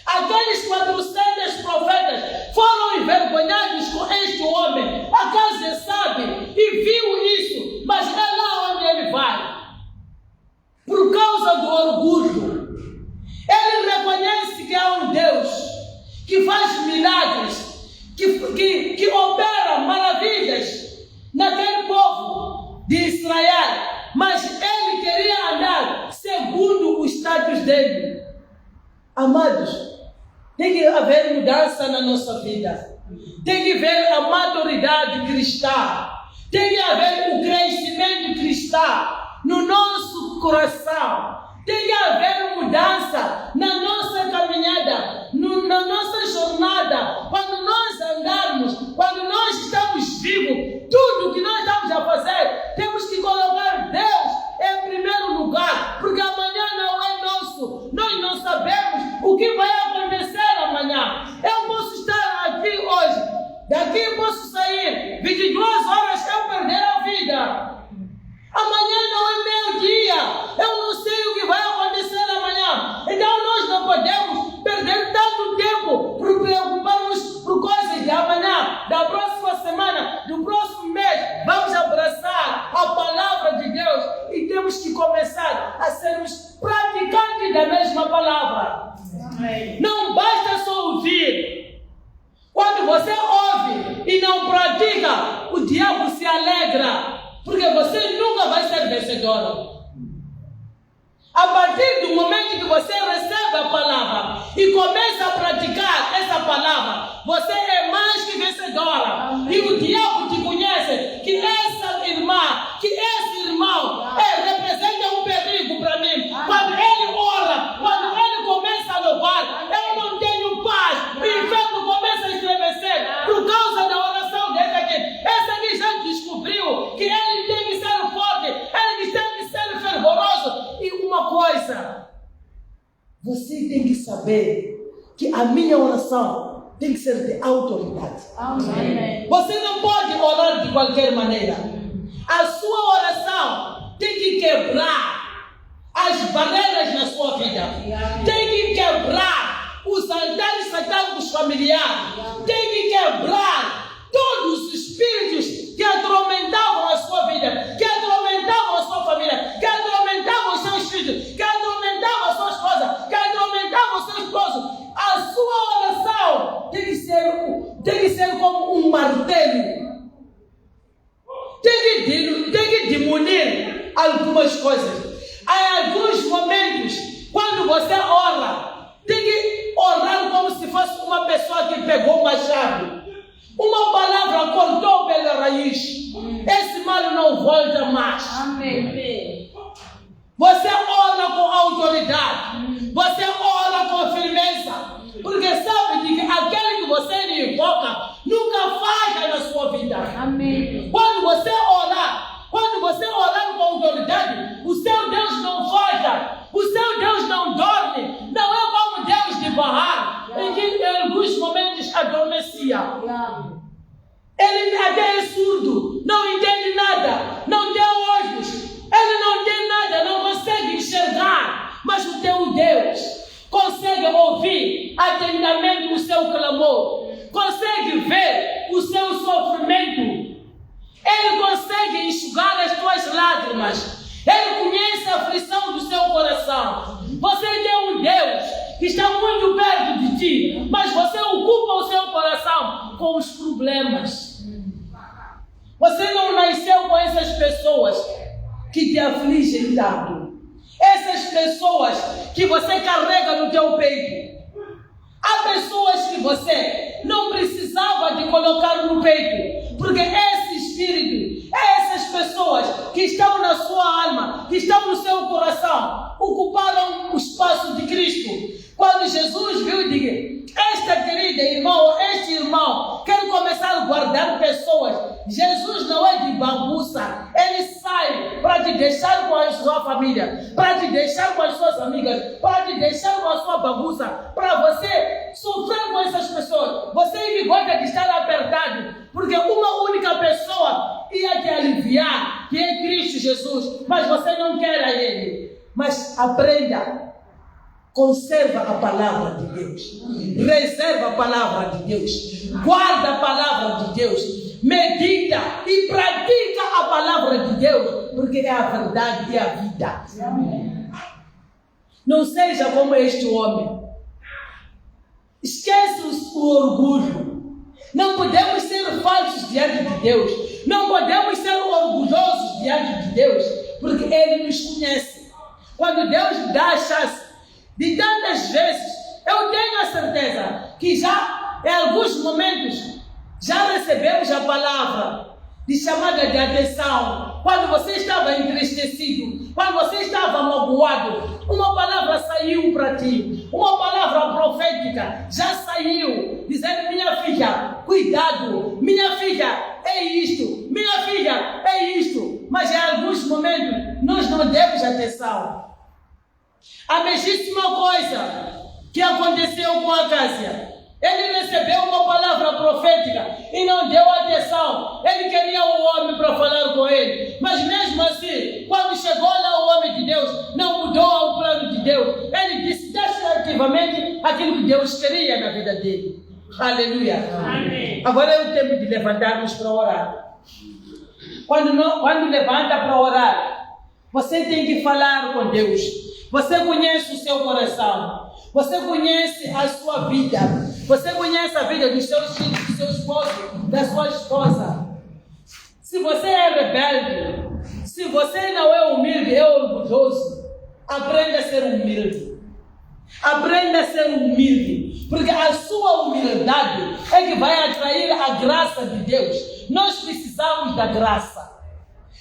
aqueles 400 profetas foram envergonhados com este homem. Acázias sabe e viu isso, mas é lá onde ele vai. Por causa do orgulho, ele reconhece que há um Deus que faz milagres, que opera maravilhas naquele povo de Israel, mas ele queria andar segundo o status dele. Amados, tem que haver mudança na nossa vida, tem que haver a maturidade cristã, tem que haver o crescimento cristão no nosso coração, tem que haver mudança na nossa caminhada, na nossa jornada. Quando nós andarmos, quando nós estamos vivos, tudo que nós estamos a fazer, temos que colocar Deus em primeiro lugar, porque amanhã não é nosso. Nós não sabemos o que vai acontecer amanhã. Eu posso estar aqui hoje, daqui eu posso sair 22 horas, eu perder a vida. Amanhã não é meu dia, eu não sei o que vai acontecer amanhã. Então nós não podemos perder tanto tempo por preocuparmos por coisas de amanhã, da próxima semana, do próximo mês. Vamos abraçar a palavra de Deus e temos que começar a sermos praticantes da mesma palavra. Amém. Não basta só ouvir. Quando você ouve e não pratica, o diabo se alegra, porque você nunca vai ser vencedor. A partir do momento que você recebe a palavra e começa a praticar essa palavra, você é mais que vencedora. Amém. E o diabo te conhece, que essa irmã, que esse irmão representa um perigo para mim. Amém. Quando ele ora, quando ele começa a louvar, eu não tenho paz. O inferno começa a estremecer por causa da oração desse aqui. Esse aqui já descobriu que ele tem que ser forte, ele tem que ser fervoroso. E uma coisa, você tem que saber que a minha oração tem que ser de autoridade. Amém. Você não pode orar de qualquer maneira. A sua oração tem que quebrar as barreiras na sua vida. Tem que quebrar os altares satânicos familiares. Tem que quebrar todos os espíritos que atormentavam a sua vida, que atormentavam a sua família, que atormentavam os seus filhos, que atormentavam a sua esposa, que atormentavam o seu esposo. A sua oração tem que ser como um martelo. Tem que demolir algumas coisas. Há alguns momentos, quando você ora, tem que pegou o machado. Uma palavra cortou pela raiz. Esse mal não volta mais. Amém. Você ora com autoridade. Você ora com firmeza. Porque sabe de que aquele que você invoca nunca falha na sua vida. Amém. Quando você orar com autoridade, o seu Deus não falha. O seu Deus não dorme. Não é como Deus de Baal, em que em alguns momentos adormecia. Ele até é surdo, não entende nada, não tem olhos, ele não tem nada, não consegue enxergar. Mas o teu Deus consegue ouvir atentamente o seu clamor, consegue ver o seu sofrimento, ele consegue enxugar as tuas lágrimas, ele conhece a aflição do seu coração. Você tem um Deus que está muito perto de ti, mas você ocupa o seu coração com os problemas. Você não nasceu com essas pessoas que te afligem tanto. Essas pessoas que você carrega no teu peito. Há pessoas que você não precisava de colocar no peito, porque esse espírito, essas pessoas que estão na sua alma, que estão no seu coração, ocuparam o espaço de Cristo. Quando Jesus viu de esta querida irmã, este irmão, quer começar a guardar pessoas, Jesus não é de bagunça, ele sai para te deixar com a sua família, para te deixar com as suas amigas, para te deixar com a sua bagunça, para você sofrer com essas pessoas. Você que gosta de estar apertado, porque uma única pessoa ia te aliviar, que é Cristo Jesus, mas você não quer a Ele. Mas aprenda. Conserva a palavra de Deus, reserva a palavra de Deus, guarda a palavra de Deus, medita e pratica a palavra de Deus, porque é a verdade e a vida. Não seja como este homem. Esquece o orgulho. Não podemos ser falsos diante de Deus, não podemos ser orgulhosos diante de Deus, porque Ele nos conhece. Quando Deus dá a chance, de tantas vezes, eu tenho a certeza que já, em alguns momentos, já recebemos a palavra de chamada de atenção. Quando você estava entristecido, quando você estava magoado, uma palavra saiu para ti, uma palavra profética já saiu, dizendo: minha filha, cuidado, minha filha, é isto, minha filha, é isto. Mas em alguns momentos, nós não demos atenção. A mesmíssima coisa que aconteceu com a Acácia. Ele recebeu uma palavra profética e não deu atenção. Ele queria um homem para falar com ele. Mas mesmo assim, quando chegou lá o homem de Deus, não mudou o plano de Deus. Ele disse definitivamente aquilo que Deus queria na vida dele. Aleluia. Amém. Agora é o tempo de levantarmos para orar. Quando levanta para orar, você tem que falar com Deus. Você conhece o seu coração. Você conhece a sua vida. Você conhece a vida dos seus filhos, do seu esposo, da sua esposa. Se você é rebelde, se você não é humilde, é orgulhoso, aprenda a ser humilde. Aprenda a ser humilde. Porque a sua humildade é que vai atrair a graça de Deus. Nós precisamos da graça.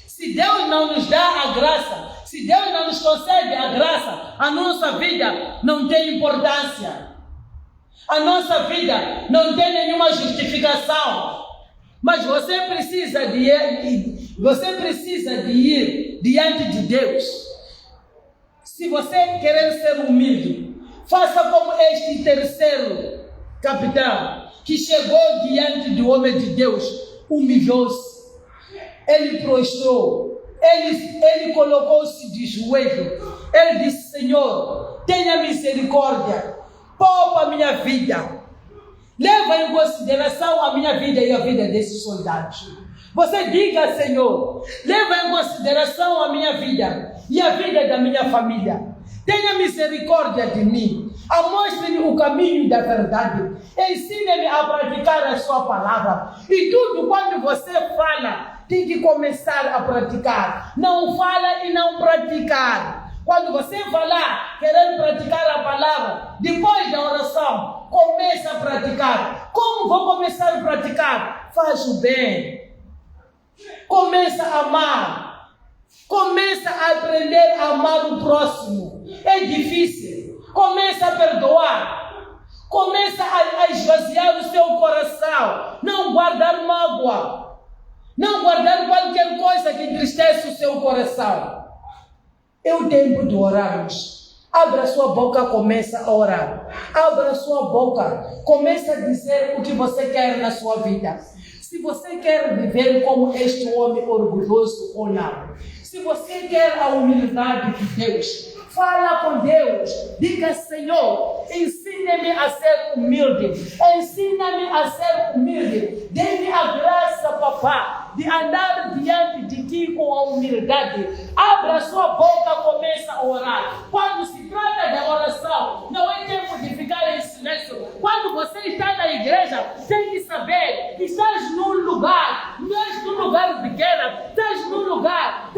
Se Deus não nos dá a graça, se Deus não nos concede a graça, a nossa vida não tem importância. A nossa vida não tem nenhuma justificação. Mas você precisa de ir diante de Deus. Se você querer ser humilde, faça como este terceiro capitão, que chegou diante do homem de Deus, humilhou-se. Ele prostrou, ele colocou-se de joelho. Ele disse: Senhor, tenha misericórdia, poupa a minha vida, leva em consideração a minha vida e a vida desses soldados. Você diga: Senhor, leva em consideração a minha vida e a vida da minha família. Tenha misericórdia de mim. Mostre-me o caminho da verdade. Ensine-me a praticar a sua palavra. E tudo quando você fala, tem que começar a praticar. Não fala e não praticar. Quando você falar, querer praticar a palavra, depois da oração, comece a praticar. Como Como vou começar a praticar? Faz o bem. Começa a amar. Começa a aprender a amar o próximo. É difícil. Começa a perdoar. Começa a esvaziar o seu coração. Não guardar mágoa. Não guardar qualquer coisa que entristece o seu coração. É o tempo de orarmos. Abra sua boca, começa a orar. Abra sua boca, começa a dizer o que você quer na sua vida. Se você quer viver como este homem orgulhoso ou não. Se você quer a humildade de Deus, fala com Deus. Diga: Senhor, ensina-me a ser humilde. Ensina-me a ser humilde. Dê-me a graça, papá, de andar diante de ti com a humildade. Abra sua boca, começa a orar. Quando se trata de oração, não é tempo de ficar em silêncio. Quando você está na igreja, tem que saber que estás num lugar, não és num lugar pequeno, estás num lugar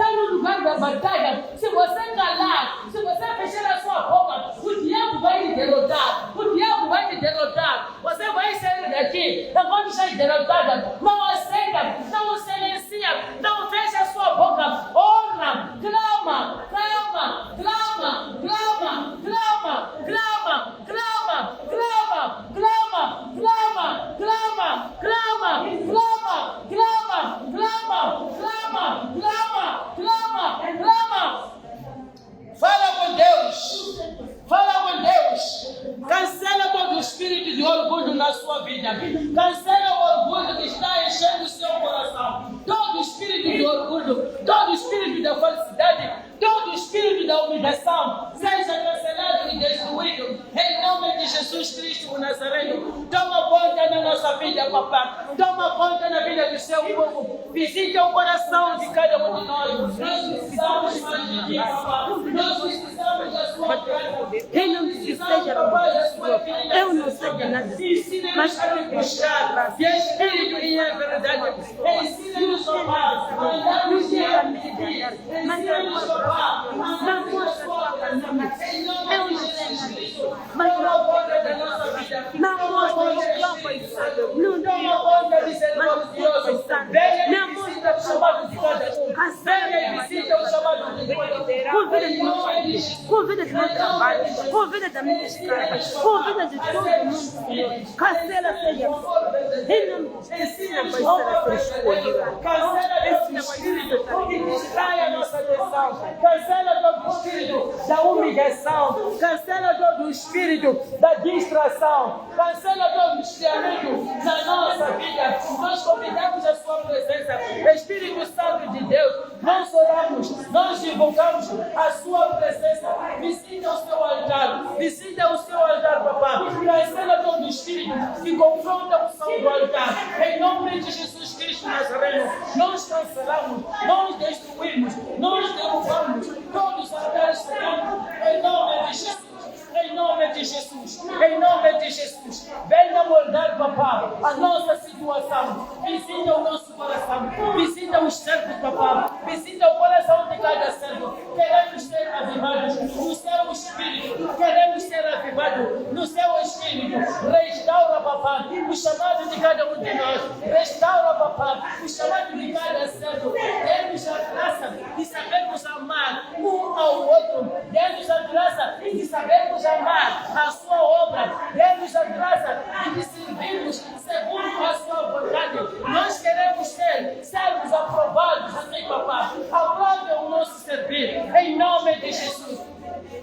da batalha. Se você calar, se você fechar a sua boca, o diabo vai te derrotar. O diabo vai te derrotar. Você vai sair daqui, quando estás derrotada, não aceita, não silencia, não fecha a sua boca. Ora, clama, clama, clama, clama, clama, clama, clama, clama, clama, clama, clama, clama, clama, clama, clama, clama, clama, clama, clama. Fala com Deus. Fala com Deus. Cancela todo o espírito de orgulho na sua vida. Cancela o orgulho que está enchendo o seu coração. Todo o espírito de orgulho, todo o espírito da falsidade, todo o espírito da humilhação, seja cancelado e destruído. Em nome de Jesus Cristo, o Nazareno. Toma conta da nossa vida, papá. Toma conta da vida do seu povo. Visita o coração de cada um de nós. Nós precisamos mais de ti, papá. Nós precisamos da sua graça. Em nome de Jesus, seja eu não sei de nada, mas a te buscar de espírito e em verdade. Ensina-nos, papá, a andarmos diante de ti. Ensina-nos, papá, a amarmos a sua graça. Em nome de Jesus Cristo, toma conta da nossa vida. Toma conta de Santo. Toma conta de ser glorioso. Venha e visita o chamado de cada um. Venha e visita o chamado de cada um. Convida de meu trabalho, convida da minha estrada, convida de todo mundo, Senhor. Cancela, seja. Ensina vai ser escolhida. Cancela todo espírito que distrai a nossa atenção. Cancela todo espírito da humilhação. Cancela todo espírito da distração. Cancela todo esfriamento na nossa vida. Nós convidamos a sua presença. Espírito Santo de Deus, nós oramos, nós divulgamos a sua presença. Visita o seu altar. Visita o seu altar, papá. Cancela todo espírito que confronta o som do altar. Em nome de Jesus Cristo Nazareno, nós cancelamos, nós destruímos, nós derrubamos todos os altares sagrados. Em nome de Jesus. Em nome de Jesus, em nome de Jesus, venha moldar, papá, a nossa situação. Visita o nosso coração, visita os servos, papá, visita o coração de cada servo. Queremos ser avivados no seu espírito, queremos ser avivados no seu espírito. Restaura, papá, o chamado de cada um de nós. Restaura, papá, o chamado de cada servo. Dê-nos a graça de sabermos amar um ao outro. Dê-nos a graça de sabermos amar a sua obra. Dê-nos a graça de servirmos segundo a sua vontade. Nós queremos ser servos aprovados assim, papá. Aprove o nosso servir. Em nome de Jesus.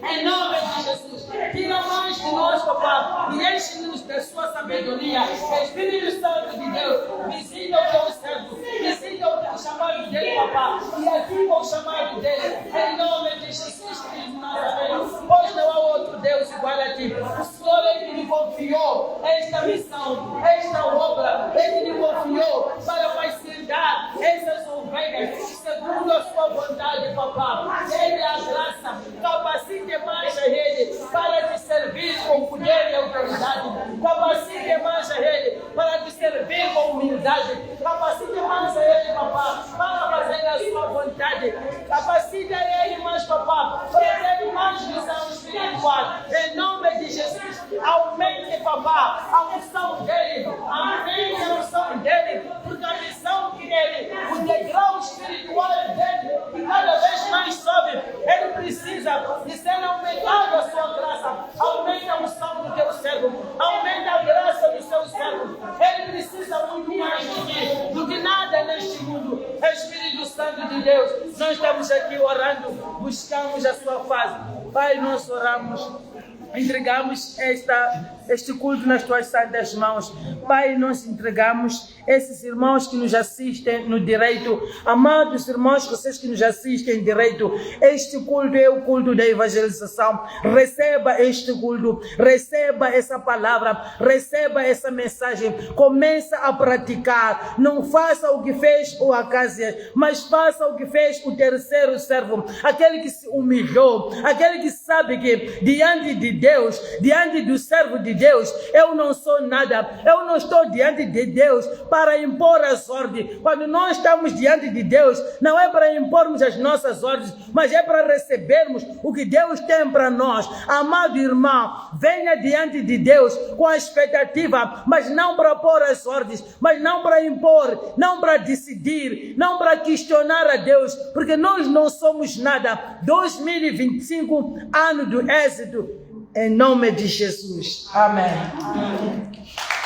Em nome de Jesus. Tira mais de nós, papá, e enche-nos da sua sabedoria. Espírito Santo de Deus, visita o teu servo. Visita o chamado dele, papá, e ativa o chamado dele. Em nome de Jesus Cristo Nazareno. Pois não há outro Deus igual a ti. O Senhor é que lhe confiou esta missão, esta obra. Ele lhe confiou para pastorear essas ovelhas segundo a sua vontade, papá. Dê-lhe a graça, capacite mais a ele para te servir com poder e autoridade. Capacite mais a ele para te servir com humildade. Capacite mais a ele, papá, para fazer a sua vontade. Capacite a ele mais, papá, para ter mais visão espiritual. Em nome de Jesus, aumente, papá, a unção dele, a de Deus, nós estamos aqui orando, buscamos a sua face. Pai, nós oramos, entregamos este culto nas tuas santas mãos. Pai, nós entregamos esses irmãos que nos assistem no direito. Amados irmãos, vocês que nos assistem em direito, este culto é o culto da evangelização. Receba este culto, receba essa palavra, receba essa mensagem. Começa a praticar. Não faça o que fez o Acácia, mas faça o que fez o terceiro servo, aquele que se humilhou, aquele que sabe que diante de Deus, diante do servo de Deus, eu não sou nada, eu não estou diante de Deus para impor as ordens. Quando nós estamos diante de Deus, não é para impormos as nossas ordens, mas é para recebermos o que Deus tem para nós. Amado irmão, venha diante de Deus com a expectativa, mas não para pôr as ordens, mas não para impor, não para decidir, não para questionar a Deus, porque nós não somos nada. 2025, ano do êxito, em nome de Jesus. Amém.